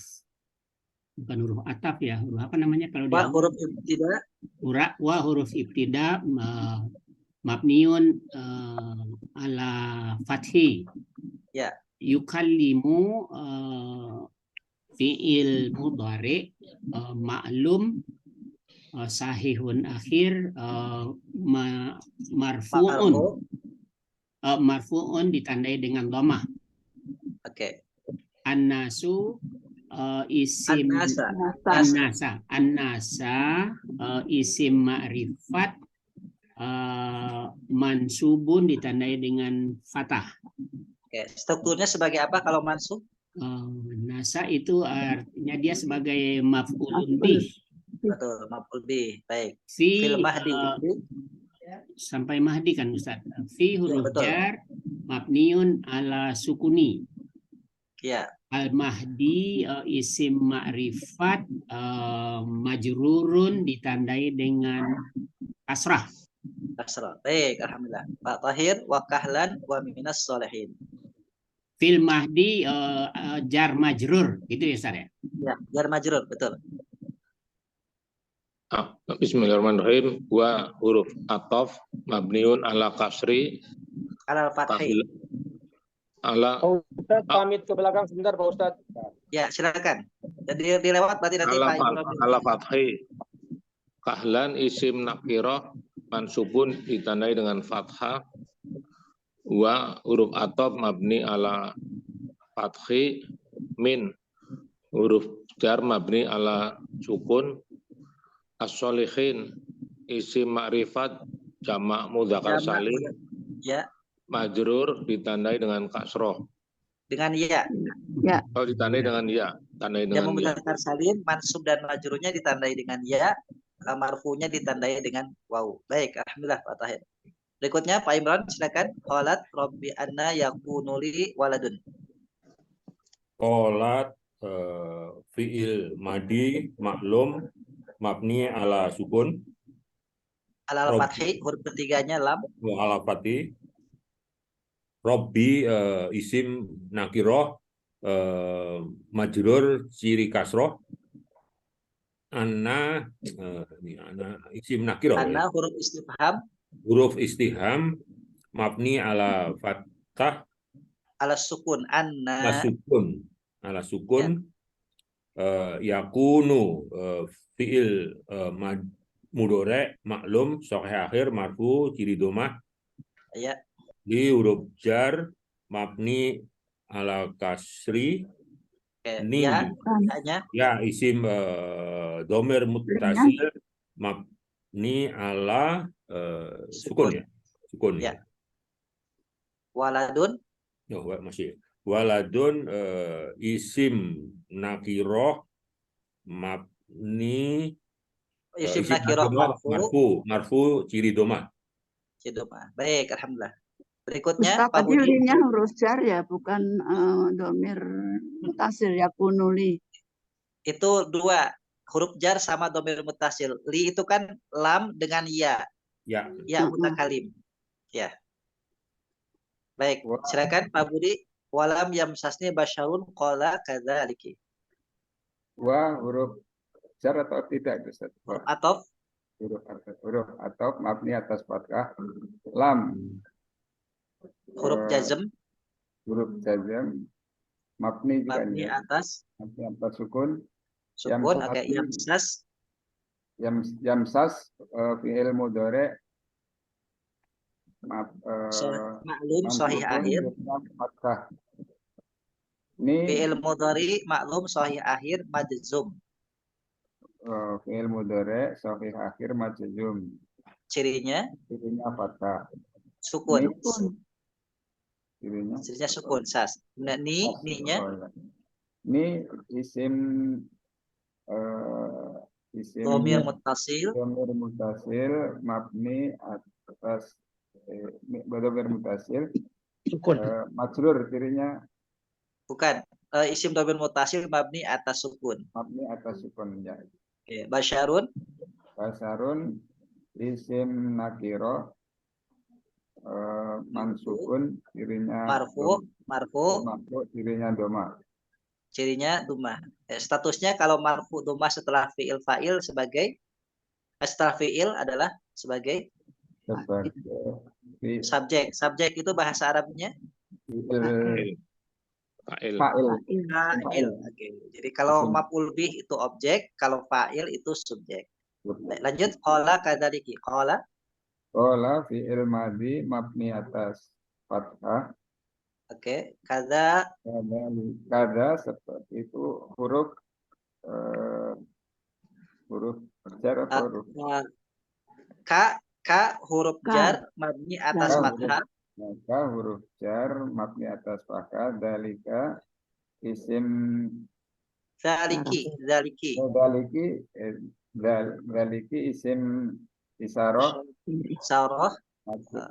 bukan huruf ataf ya, huruf apa namanya kalau di Wa awal? huruf ibtida. Wa huruf ibtida mabniun ala fathi. Ya. Yukallimu fi'il mudhari ma'lum sahihun akhir marfu'un ditandai dengan dhamma. Oke. An-nasu isim an-nasa isim ma'rifat mansubun ditandai dengan fathah. Oke, strukturnya sebagai apa kalau mansub? Nasa itu artinya dia sebagai maf'ulun bih. Betul, maf'ul bih. Baik. Fi Fil mahdi. sampai mahdi kan Ustaz. Fi huruf betul. jar mabniun ala sukuni. Ya. Al-mahdi isim ma'rifat majrurun ditandai dengan kasrah. Kasrah. Baik, alhamdulillah. Pak Tahir wa kahlan wa minas sholihin. Fil mahdi jar majrur, gitu ya Ustaz ya? Ya, jar majrur, betul. Bismillahirrahmanirrahim. Wa huruf ataf mabniun ala kasri Alal fathi. Ala Ustaz pamit ke belakang sebentar Pak Ustaz. Ya, silakan. Jadi dilewat berarti nanti Pak Ibrahim. ala fathi. Kahlan isim nakirah mansubun ditandai dengan fathah. Wa huruf ataf mabni ala fathi. Min huruf jar mabni ala sukun. As-sholihin isim ma'rifat jamak mudzakkar salim. Ya. Majrur ditandai dengan kasroh. Dengan ya. Ya. Oh, ditandai dengan ya. Tandai dengan Jamak ya. mudzakkar salim, mansub dan majrurnya ditandai dengan ya, marfu'nya ditandai dengan waw. Baik, alhamdulillah Pak Tahir. Berikutnya Pak Imran, silakan. Qalat rabbi anna yakunu li waladun. Qalat fi'il madi maklum mabni ala sukun. Alal fathi, huruf ketiganya lam. Ala fathi. Robbi isim nakiroh majrur ciri kasroh. Anna isim nakiroh. Anna huruf istifham. Huruf istifham mabni ala fathah. Ala sukun. Anna. Ala sukun. Yakunu fi'il mudore maklum sahih akhir marfu ciri domah. Ya. Di huruf jar mabni ala kasri. Ni ya isim domir muttasil mabni ala sukun ya. Sukun ya. Waladun. Oh, masih. Waladun isim nakiroh mabni isim nakiroh marfu ciri domah. Ciri domah. Baik, alhamdulillah. Berikutnya Ustaz, tadi linya huruf jar ya, bukan domir mutasil ya kunuli. Itu dua, huruf jar sama domir mutasil. Li itu kan lam dengan ya. Ya. Ya mutakalim. Ya. Baik, silakan Pak Budi. Walam yamsasni basyarun qala kadzaliki. Wa huruf jar atau tidak Ustaz? Ataf. Huruf ataf mabni atas fathah. Lam. Huruf jazm. Huruf jazm mabni juga mabni atas sukun. Sukun agak yamsas. Yamsas fi'il mudhari maklum sahih akhir. Ini fi'il mudhari maklum sahih akhir majzum. Fi'il mudhari sahih akhir majzum. Cirinya fathah. Sukun. cirinya Cirinya sukun, sas. Nah, ni-nya oh, ya. Ini isim isim dhamir muttasil dhamir mutasil mabni atas dhamir mutasil Sukun. majrur cirinya bukan isim dhamir muttasil mabni atas sukun. mabni atas sukun ya. Oke, basyarun Basarun isim nakiro mansukun cirinya marfu cirinya doma. cirinya dhammah. Statusnya kalau marfu dhammah setelah fiil fa'il sebagai setelah fiil adalah sebagai Sebagai subjek. Subjek itu bahasa Arabnya Fa'il. fa'il. Oke. Jadi kalau maf'ul bih itu objek, kalau fa'il itu subjek. Baik, lanjut qala kadzalika. Qala fi'il madhi mabni atas fathah. Oke, kada Kada seperti itu huruf jar atau huruf ka huruf Ka. jar mabni atas Ka. fathah. maka huruf jar mabni atas fathah dalika isim Zaliki daliki isim isaroh sarah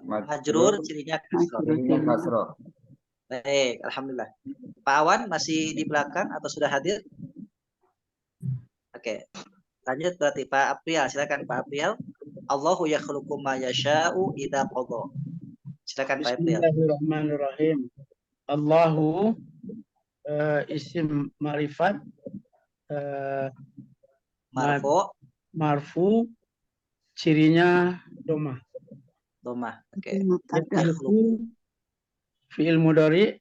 majrur cirinya kasroh. Baik, alhamdulillah. Pak Awan masih di belakang atau sudah hadir? Oke. Lanjut berarti Pak April, silakan Pak April. Allahu yakhluqu ma yasha'u idza qada. Silakan Pak April. Bismillahirrahmanirrahim. Allahu isim marifat marfu cirinya domah. Oke. Yakhluqu fi'il mudhari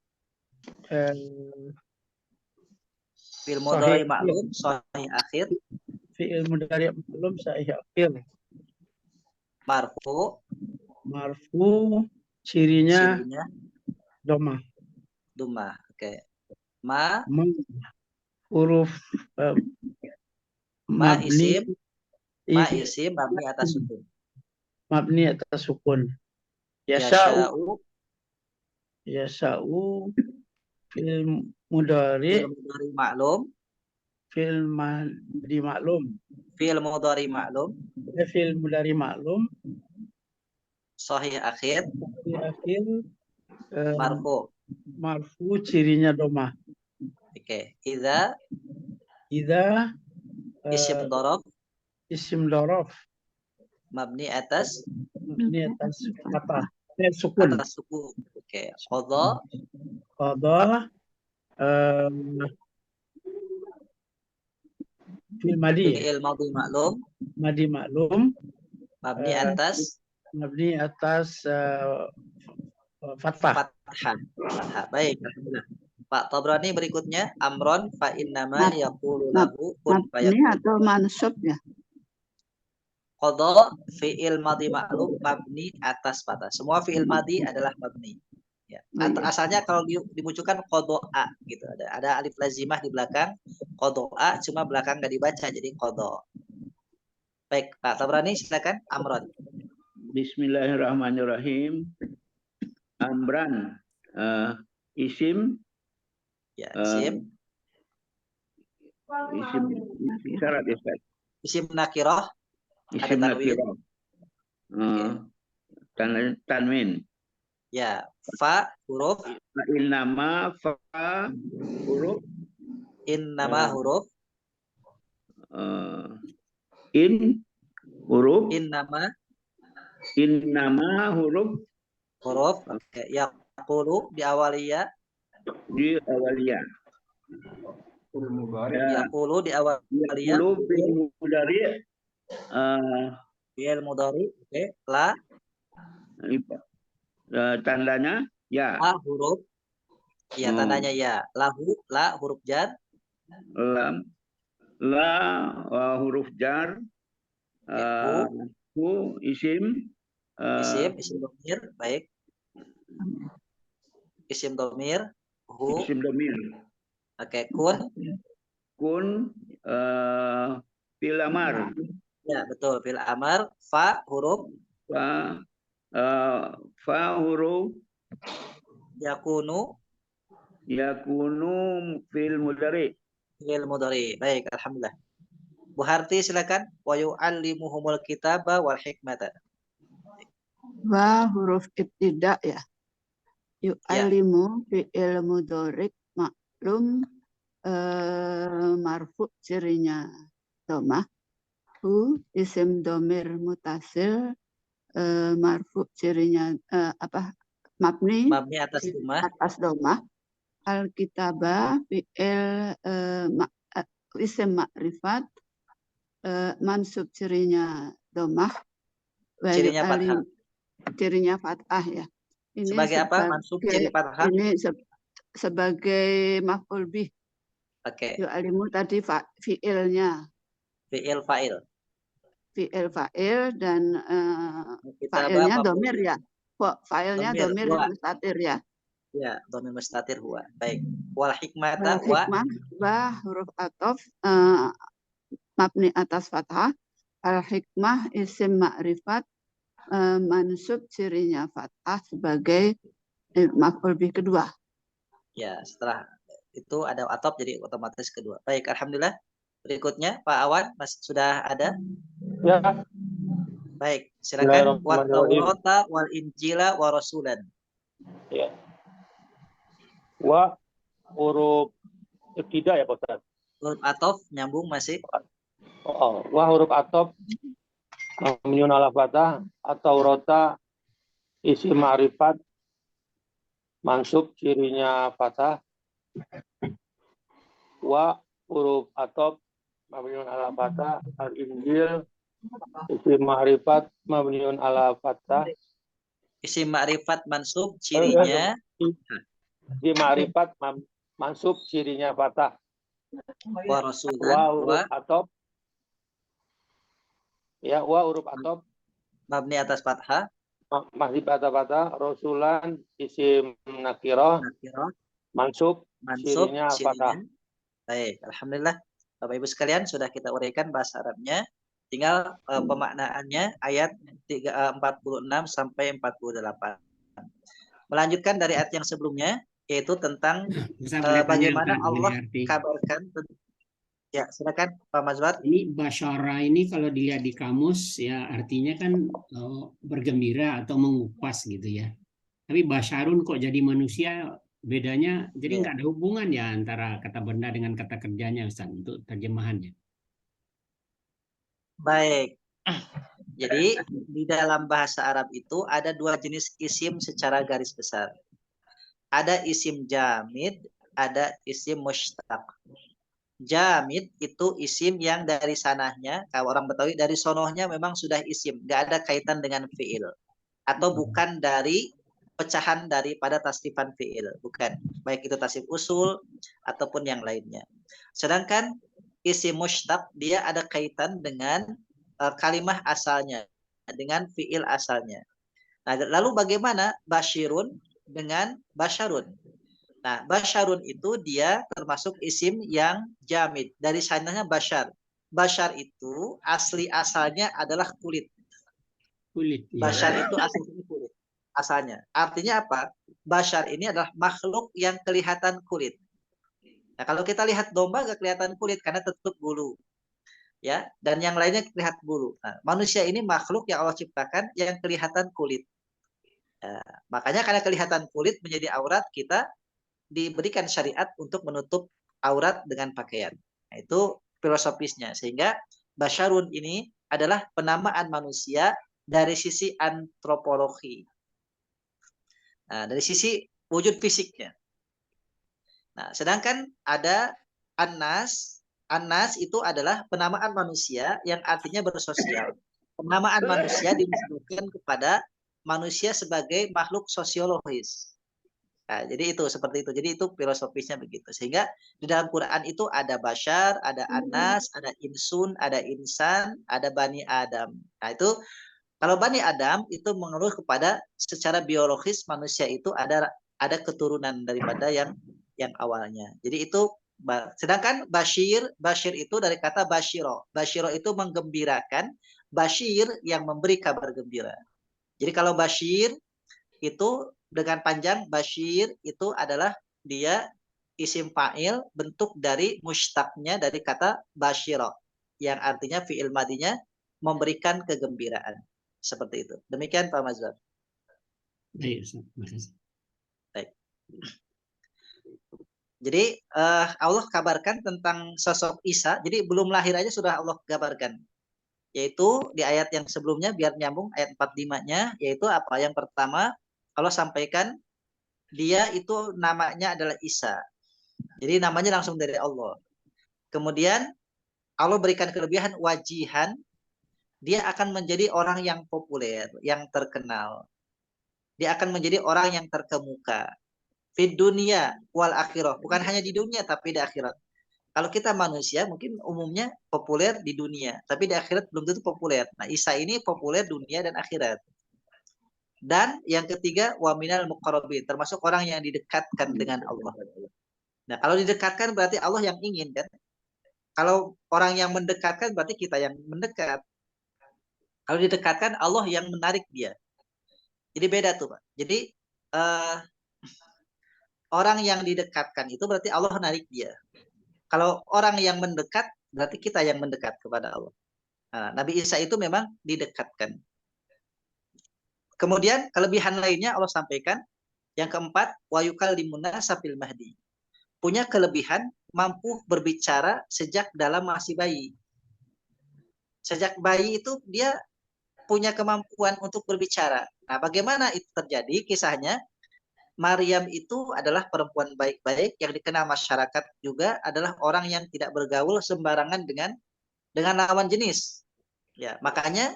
Fi'il mudhari ma'lum sahih akhir. Fi'il mudhari ma'lum sahih akhir. Marfu cirinya domah. Oke. Huruf isim mabni atas sukun. Mabni atas sukun. Yasha'u fi'il mudhari ma'lum. Fi'il mudhari ma'lum Sahih akhir. Marfu cirinya domah. Oke. Idza isim dhorof mabni atas fathah. Sukun. Oke. Qadha fi'il madhi ma'lum mabni atas fathah. Baik, alhamdulillah. Pak Tabrani berikutnya amron fa innama yaqulu lahu kun fayakun. Mabni atau mansub ya? Qadha fi'il madhi ma'lum mabni atas fathah. Semua fi'il madhi adalah mabni. Ya. Asalnya kalau dimunculkan qadha gitu. Ada alif lazimah di belakang qadha, cuma belakang nggak dibaca jadi qadha. Baik, Pak Tabrani silakan amron. Bismillahirrahmanirrahim. Amran isim ya, isim syarat ya, Ustaz. Isim nakirah. Isim nakirah. Tanwin. Ya, fa huruf. Innama fa huruf. Innama huruf. In huruf. Innama huruf. Oke. Yaqulu di awaliyah. Yaqulu di awaliyah. Fi'il mudhari. Oke. La. Tandanya ya. La huruf. Ya, tandanya ya. Lahu, la huruf jar. La huruf jar. Hu isim. Isim dhamir. Baik. Isim dhamir. Isim dhamir. Oke, kun fi'il amar. Ya, betul, fi'il amar. Fa huruf. Fa huruf Yakunu fil mudhari. fi'il mudhari. Baik, alhamdulillah. Bu Harti silakan. Wa yu'allimuhumul kitaba wal hikmata. Wa huruf ibtida ya. Yu'allimu fi'il mudhari maklum marfu cirinya domah. Hu isim domir mutasil marfu cirinya mabni atas domah. Al-kitabah fi'il isim makrifat mansub cirinya domah. Cirinya fathah ya. Ini Sebagai apa? Mansub ciri fathah. Ini sebagai maf'ul bih. Oke. Yu'alimu tadi fi'ilnya. Fi'il fa'il. Fi'il fa'il dan fa'ilnya domir ya. Fa'ilnya domir mustatir ya. Ya, domir mustatir huwa. Baik. Wal hikmata wa huruf ataf mabni atas fathah. Al hikmah isim ma'rifat mansub cirinya fathah sebagai maf'ul bih kedua. Ya, setelah itu ada ataf jadi otomatis kedua. Baik, alhamdulillah. Berikutnya Pak Awan sudah ada? Ya. Baik, silakan. Wa Taurata wal Injila wa rasulan. Ya. Wa huruf ibtida ya Pak Ustaz. Huruf ataf nyambung masih. Wa huruf ataf mabniun ala fathah atau rota isim ma'rifat mansub cirinya fathah. Wa huruf ataf mabniun ala fathah al-injil isim ma'rifat mabniun ala fathah. Isim ma'rifat mansub cirinya Isim ma'rifat mansub cirinya fathah. Wa rasulan wa huruf ataf ya, wa huruf ataf mabni atas fathah. Masih fathah rasulan isim nakirah mansub cirinya fathah. Baik, alhamdulillah. Bapak Ibu sekalian sudah kita uraikan bahasa Arabnya. Tinggal pemaknaannya ayat 46 sampai 48. Melanjutkan dari ayat yang sebelumnya yaitu tentang bagaimana Allah kabarkan. Ya, silakan Pak Mazwar. Ini basyara ini kalau dilihat di kamus ya artinya kan bergembira atau mengupas gitu ya. Tapi basyarun kok jadi manusia, bedanya jadi nggak ada hubungan ya antara kata benda dengan kata kerjanya Ustaz untuk terjemahannya. Baik. Jadi di dalam bahasa Arab itu ada dua jenis isim secara garis besar. Ada isim jamid, ada isim mushtaq. Jamid itu isim yang dari sanahnya, kalau orang Betawi dari sonohnya memang sudah isim, nggak ada kaitan dengan fiil atau bukan dari pecahan daripada tasrifan fiil, bukan. Baik itu tasrif usul ataupun yang lainnya. Sedangkan isim mushtaq dia ada kaitan dengan kalimah asalnya, dengan fiil asalnya. Nah, lalu bagaimana basyirun dengan basyarun? Nah, basyarun itu dia termasuk isim yang jamid. Dari sananya basyar. Basyar itu asli asalnya adalah kulit. Kulit. Basyar itu aslinya kulit. Asalnya. Artinya apa? Basyar ini adalah makhluk yang kelihatan kulit. Nah, kalau kita lihat domba gak kelihatan kulit karena tertutup bulu. Ya, dan yang lainnya kelihatan bulu. Nah, manusia ini makhluk yang Allah ciptakan yang kelihatan kulit. Makanya karena kelihatan kulit menjadi aurat, kita diberikan syariat untuk menutup aurat dengan pakaian. Nah, itu filosofisnya. Sehingga basyarun ini adalah penamaan manusia dari sisi antropologi. Nah, dari sisi wujud fisiknya. Nah, sedangkan ada annas. Annas itu adalah penamaan manusia yang artinya bersosial. Penamaan manusia dinisbahkan kepada manusia sebagai makhluk sosiologis. Nah, jadi itu seperti itu. Jadi itu filosofisnya begitu. Sehingga di dalam Quran itu ada basyar, ada anas, ada insun, ada insan, ada bani Adam. Nah, itu kalau bani Adam itu mengeluh kepada secara biologis manusia itu ada keturunan daripada yang awalnya. Jadi itu sedangkan basyir itu dari kata basyiro. Basyiro itu menggembirakan, basyir yang memberi kabar gembira. Jadi kalau basyir itu dengan panjang Bashir itu adalah dia isim fa'il bentuk dari mushtaqnya dari kata Bashiro yang artinya fi'il madinya memberikan kegembiraan. Seperti itu. Demikian Pak Mazhar. Baik, Ustaz. Terima kasih. Baik. Jadi Allah kabarkan tentang sosok Isa. Jadi belum lahir aja sudah Allah kabarkan. Yaitu di ayat yang sebelumnya biar nyambung ayat 45-nya yaitu apa? Yang pertama Allah sampaikan dia itu namanya adalah Isa. Jadi namanya langsung dari Allah. Kemudian Allah berikan kelebihan wajihan, dia akan menjadi orang yang populer, yang terkenal. Dia akan menjadi orang yang terkemuka. Fid dunia wal akhirah, bukan hanya di dunia tapi di akhirat. Kalau kita manusia mungkin umumnya populer di dunia, tapi di akhirat belum tentu populer. Nah, Isa ini populer dunia dan akhirat. Dan yang ketiga wa minal muqarrabin, termasuk orang yang didekatkan dengan Allah. Nah, kalau didekatkan berarti Allah yang ingin kan? Kalau orang yang mendekatkan berarti kita yang mendekat. Kalau didekatkan Allah yang menarik dia. Jadi beda tuh, Pak. Jadi orang yang didekatkan itu berarti Allah menarik dia. Kalau orang yang mendekat berarti kita yang mendekat kepada Allah. Nah, Nabi Isa itu memang didekatkan. Kemudian kelebihan lainnya Allah sampaikan. Yang keempat, wa yukallimuna fil mahdi. Punya kelebihan mampu berbicara sejak dalam masih bayi. Sejak bayi itu dia punya kemampuan untuk berbicara. Nah, bagaimana itu terjadi? Kisahnya, Maryam itu adalah perempuan baik-baik yang dikenal masyarakat juga adalah orang yang tidak bergaul sembarangan dengan lawan jenis. Ya, makanya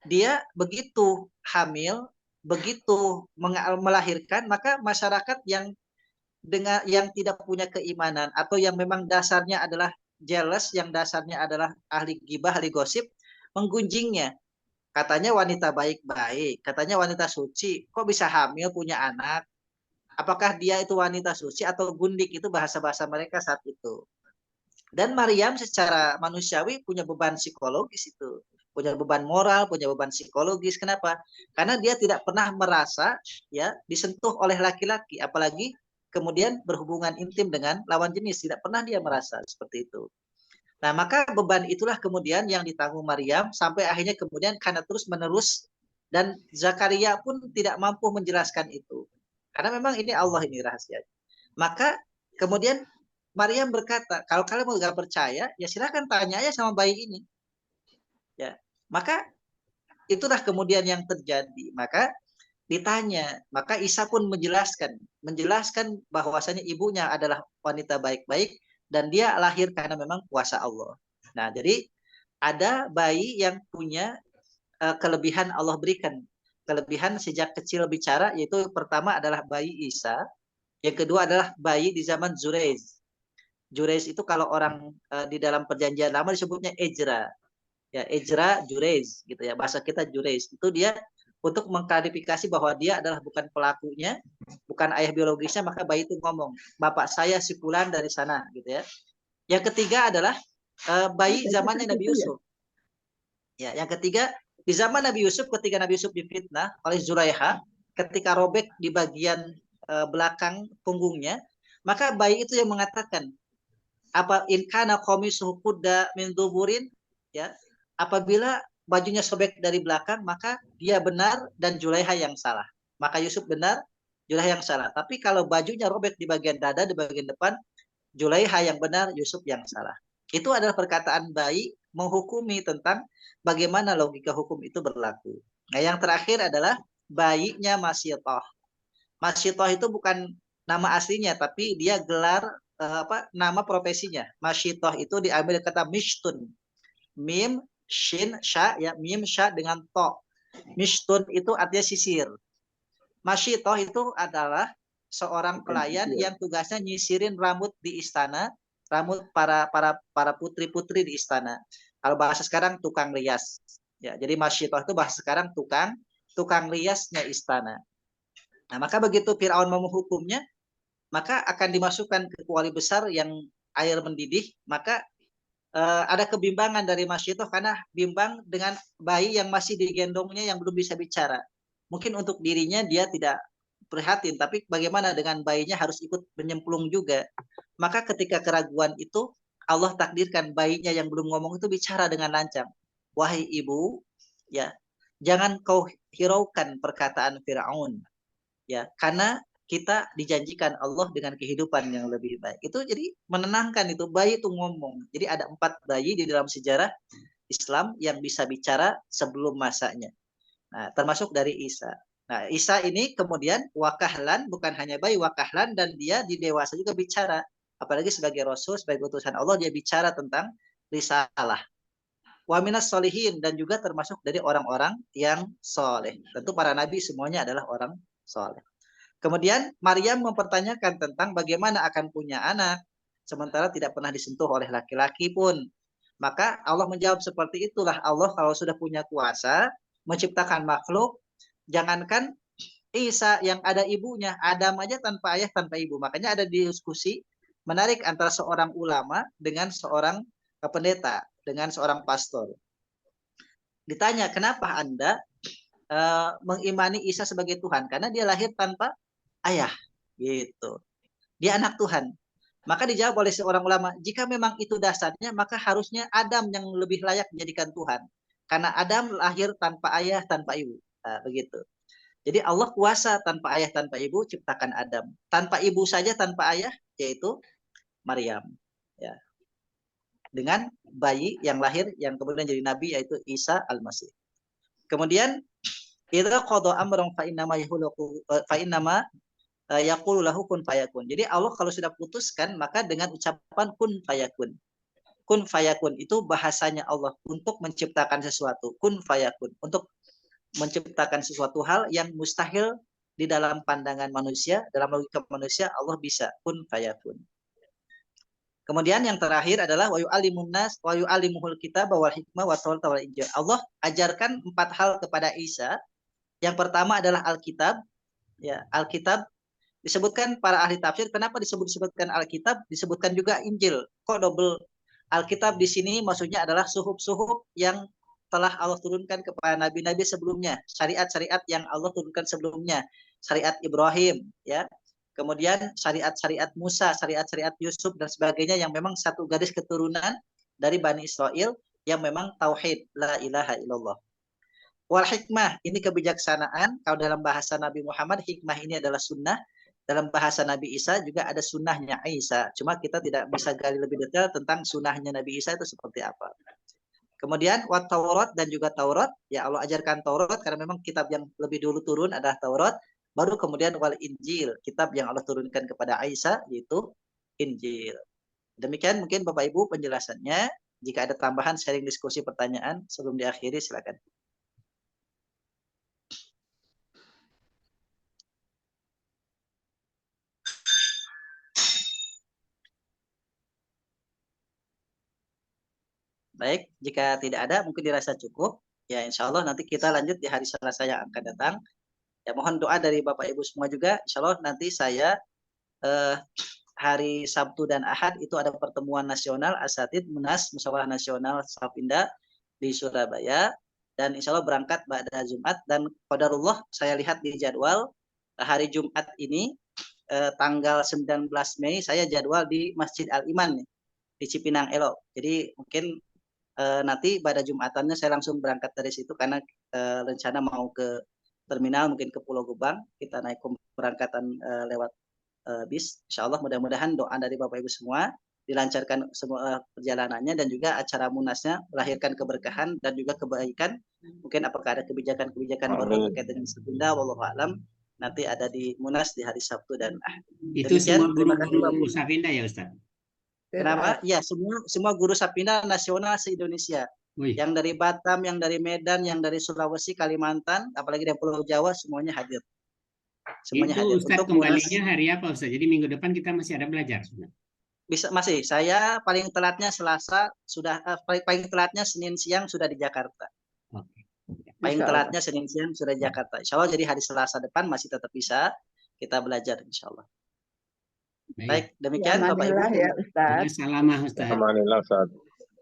dia begitu hamil, begitu melahirkan, maka masyarakat yang tidak punya keimanan atau yang memang dasarnya adalah jealous, yang dasarnya adalah ahli gibah, ahli gosip, menggunjingnya. Katanya wanita baik-baik, katanya wanita suci, kok bisa hamil punya anak? Apakah dia itu wanita suci atau gundik? Itu bahasa-bahasa mereka saat itu. Dan Maryam secara manusiawi punya beban psikologis itu. Punya beban moral, punya beban psikologis. Kenapa? Karena dia tidak pernah merasa ya disentuh oleh laki-laki. Apalagi kemudian berhubungan intim dengan lawan jenis. Tidak pernah dia merasa seperti itu. Nah, maka beban itulah kemudian yang ditanggung Maryam sampai akhirnya kemudian karena terus-menerus dan Zakaria pun tidak mampu menjelaskan itu. Karena memang ini Allah ini rahasia. Maka kemudian Maryam berkata, kalau kalian mau gak percaya, ya silakan tanya aja sama bayi ini. Ya, maka itulah kemudian yang terjadi. Maka ditanya, maka Isa pun menjelaskan bahwasanya ibunya adalah wanita baik-baik dan dia lahir karena memang kuasa Allah. Nah, jadi ada bayi yang punya kelebihan Allah berikan. Kelebihan sejak kecil bicara, yaitu pertama adalah bayi Isa, yang kedua adalah bayi di zaman Jurez. Jurez itu kalau orang di dalam perjanjian lama disebutnya Ejra. Ya, Ejra Jurez gitu ya. Bahasa kita Jurez. Itu dia untuk mengklarifikasi bahwa dia adalah bukan pelakunya, bukan ayah biologisnya, maka bayi itu ngomong, "Bapak saya si fulan dari sana," gitu ya. Yang ketiga adalah bayi zamannya Nabi Yusuf. Ya, yang ketiga di zaman Nabi Yusuf, ketika Nabi Yusuf difitnah oleh Zulaiha, ketika robek di bagian belakang punggungnya, maka bayi itu yang mengatakan, apa in kana qamisuhu qudda min duburin, ya, apabila bajunya sobek dari belakang, maka dia benar dan Zulaiha yang salah. Maka Yusuf benar, Zulaiha yang salah. Tapi kalau bajunya robek di bagian dada, di bagian depan, Zulaiha yang benar, Yusuf yang salah. Itu adalah perkataan bayi menghukumi tentang bagaimana logika hukum itu berlaku. Nah, yang terakhir adalah bayinya Masyitoh. Masyitoh itu bukan nama aslinya, tapi dia gelar nama profesinya. Masyitoh itu diambil kata mishtun. Mim, shin, sya, ya, mim, sya dengan to. Mishtun itu artinya sisir. Masyitoh itu adalah seorang pelayan yang tugasnya nyisirin rambut di istana, rambut para putri-putri di istana. Kalau bahasa sekarang tukang rias. Ya, jadi masyitoh itu bahasa sekarang tukang riasnya istana. Nah, maka begitu Firaun mau menghukumnya, maka akan dimasukkan ke kuali besar yang air mendidih, maka ada kebimbangan dari masyitoh karena bimbang dengan bayi yang masih digendongnya yang belum bisa bicara. Mungkin untuk dirinya dia tidak prihatin, tapi bagaimana dengan bayinya harus ikut menyemplung juga. Maka ketika keraguan itu, Allah takdirkan bayinya yang belum ngomong itu bicara dengan lancang. Wahai ibu, ya, jangan kau hiraukan perkataan Firaun, ya, karena kita dijanjikan Allah dengan kehidupan yang lebih baik. Itu jadi menenangkan, itu bayi itu ngomong. Jadi ada 4 bayi di dalam sejarah Islam yang bisa bicara sebelum masanya. Nah, termasuk dari Isa. Nah, Isa ini kemudian wakahlan, bukan hanya bayi, wakahlan, dan dia di dewasa juga bicara. Apalagi sebagai Rasul, sebagai utusan Allah, dia bicara tentang risalah. Wa minas solihin, dan juga termasuk dari orang-orang yang soleh. Tentu para nabi semuanya adalah orang soleh. Kemudian Maryam mempertanyakan tentang bagaimana akan punya anak, sementara tidak pernah disentuh oleh laki-laki pun. Maka Allah menjawab seperti itulah. Allah kalau sudah punya kuasa, menciptakan makhluk, jangankan Isa yang ada ibunya, Adam aja tanpa ayah, tanpa ibu. Makanya ada diskusi menarik antara seorang ulama dengan seorang pendeta, dengan seorang pastor. Ditanya, kenapa Anda mengimani Isa sebagai Tuhan? Karena dia lahir tanpa ayah, gitu. Dia anak Tuhan. Maka dijawab oleh seorang ulama, jika memang itu dasarnya, maka harusnya Adam yang lebih layak menjadikan Tuhan. Karena Adam lahir tanpa ayah, tanpa ibu. Nah, begitu. Jadi Allah kuasa tanpa ayah, tanpa ibu, ciptakan Adam. Tanpa ibu saja, tanpa ayah, yaitu Maryam. Ya. Dengan bayi yang lahir, yang kemudian jadi nabi, yaitu Isa al-Masih. Kemudian, idza qada amran fa innama yaqulu lahu kun fayakun. Jadi Allah kalau sudah putuskan, maka dengan ucapan kun fayakun. Kun fayakun itu bahasanya Allah untuk menciptakan sesuatu. Kun fayakun, untuk menciptakan sesuatu hal yang mustahil di dalam pandangan manusia, dalam logika manusia, Allah bisa kun fayakun. Kemudian yang terakhir adalah wa yu'allimun nas wa yu'allimuhul kitaba wal hikmah wa tawrata wal injil. Allah ajarkan 4 hal kepada Isa. Yang pertama adalah Alkitab. Ya, Alkitab disebutkan para ahli tafsir, kenapa disebutkan Alkitab, disebutkan juga Injil. Kok double? Alkitab di sini maksudnya adalah suhuf-suhuf yang telah Allah turunkan kepada nabi-nabi sebelumnya, syariat-syariat yang Allah turunkan sebelumnya, syariat Ibrahim, ya. Kemudian syariat-syariat Musa, syariat-syariat Yusuf dan sebagainya yang memang satu garis keturunan dari Bani Israel yang memang tauhid, la ilaha illallah. Wal hikmah, ini kebijaksanaan. Kalau dalam bahasa Nabi Muhammad, hikmah ini adalah sunnah. Dalam bahasa Nabi Isa juga ada sunnahnya Isa. Cuma kita tidak bisa gali lebih detail tentang sunnahnya Nabi Isa itu seperti apa. Kemudian wat Taurat dan juga Taurat. Ya Allah ajarkan Taurat karena memang kitab yang lebih dulu turun adalah Taurat. Baru kemudian wal Injil, kitab yang Allah turunkan kepada Isa yaitu Injil. Demikian mungkin Bapak Ibu penjelasannya. Jika ada tambahan sharing diskusi pertanyaan sebelum diakhiri silakan. Baik, jika tidak ada mungkin dirasa cukup. Ya insya Allah nanti kita lanjut di hari Selasa yang akan datang. Ya mohon doa dari Bapak Ibu semua juga. Insya Allah nanti saya hari Sabtu dan Ahad itu ada pertemuan nasional Asatid Munas Musyawarah Nasional Sapinda di Surabaya. Dan insya Allah berangkat pada Jumat. Dan qadarullah saya lihat di jadwal hari Jumat ini tanggal 19 Mei saya jadwal di Masjid Al-Iman di Cipinang Elok. Jadi mungkin nanti pada Jumatannya saya langsung berangkat dari situ karena rencana mau ke terminal mungkin ke Pulau Gebang, kita naik keberangkatan lewat bis. Insya Allah mudah-mudahan doa dari Bapak Ibu semua dilancarkan semua perjalanannya dan juga acara munasnya melahirkan keberkahan dan juga kebaikan. Mungkin apakah ada kebijakan-kebijakan baru terkait dengan Sapinda, wallahu a'lam. Nanti ada di Munas di hari Sabtu dan Ahad. Itu Demikian, semua guru-guru Sapinda ya Ustaz? Kenapa? Ya, semua guru Sapinda nasional se-Indonesia. Wih. Yang dari Batam, yang dari Medan, yang dari Sulawesi, Kalimantan, apalagi dari Pulau Jawa, semuanya hadir. Semuanya Itu hadir. Ustaz Untuk kembalinya hari apa Ustaz? Jadi minggu depan kita masih ada belajar. Bisa masih. Saya paling telatnya Selasa sudah paling telatnya Senin siang sudah di Jakarta. Oke. Paling telatnya Senin siang sudah di Jakarta. Insya Allah jadi hari Selasa depan masih tetap bisa kita belajar Insya Allah. Baik, demikian Bapak Ibu. Ya, Ustaz. Salamah Ustaz. Alhamdulillah Ustaz.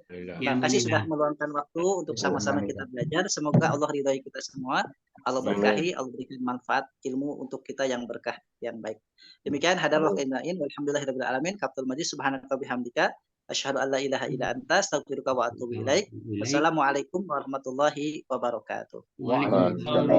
Terima kasih sudah meluangkan waktu untuk sama-sama kita belajar. Semoga Allah ridhai kita semua. Allah berkahi, Allah berikan manfaat ilmu untuk kita yang berkah, yang baik. Demikian hadarullah kainain. Walhamdulillahirabbil alamin. Kaptul majid subhanaka bihamdika. Asyhadu an la ilaha illa anta astaghfiruka wa atubu ilaik. Wassalamualaikum warahmatullahi wabarakatuh. Waalaikumsalam.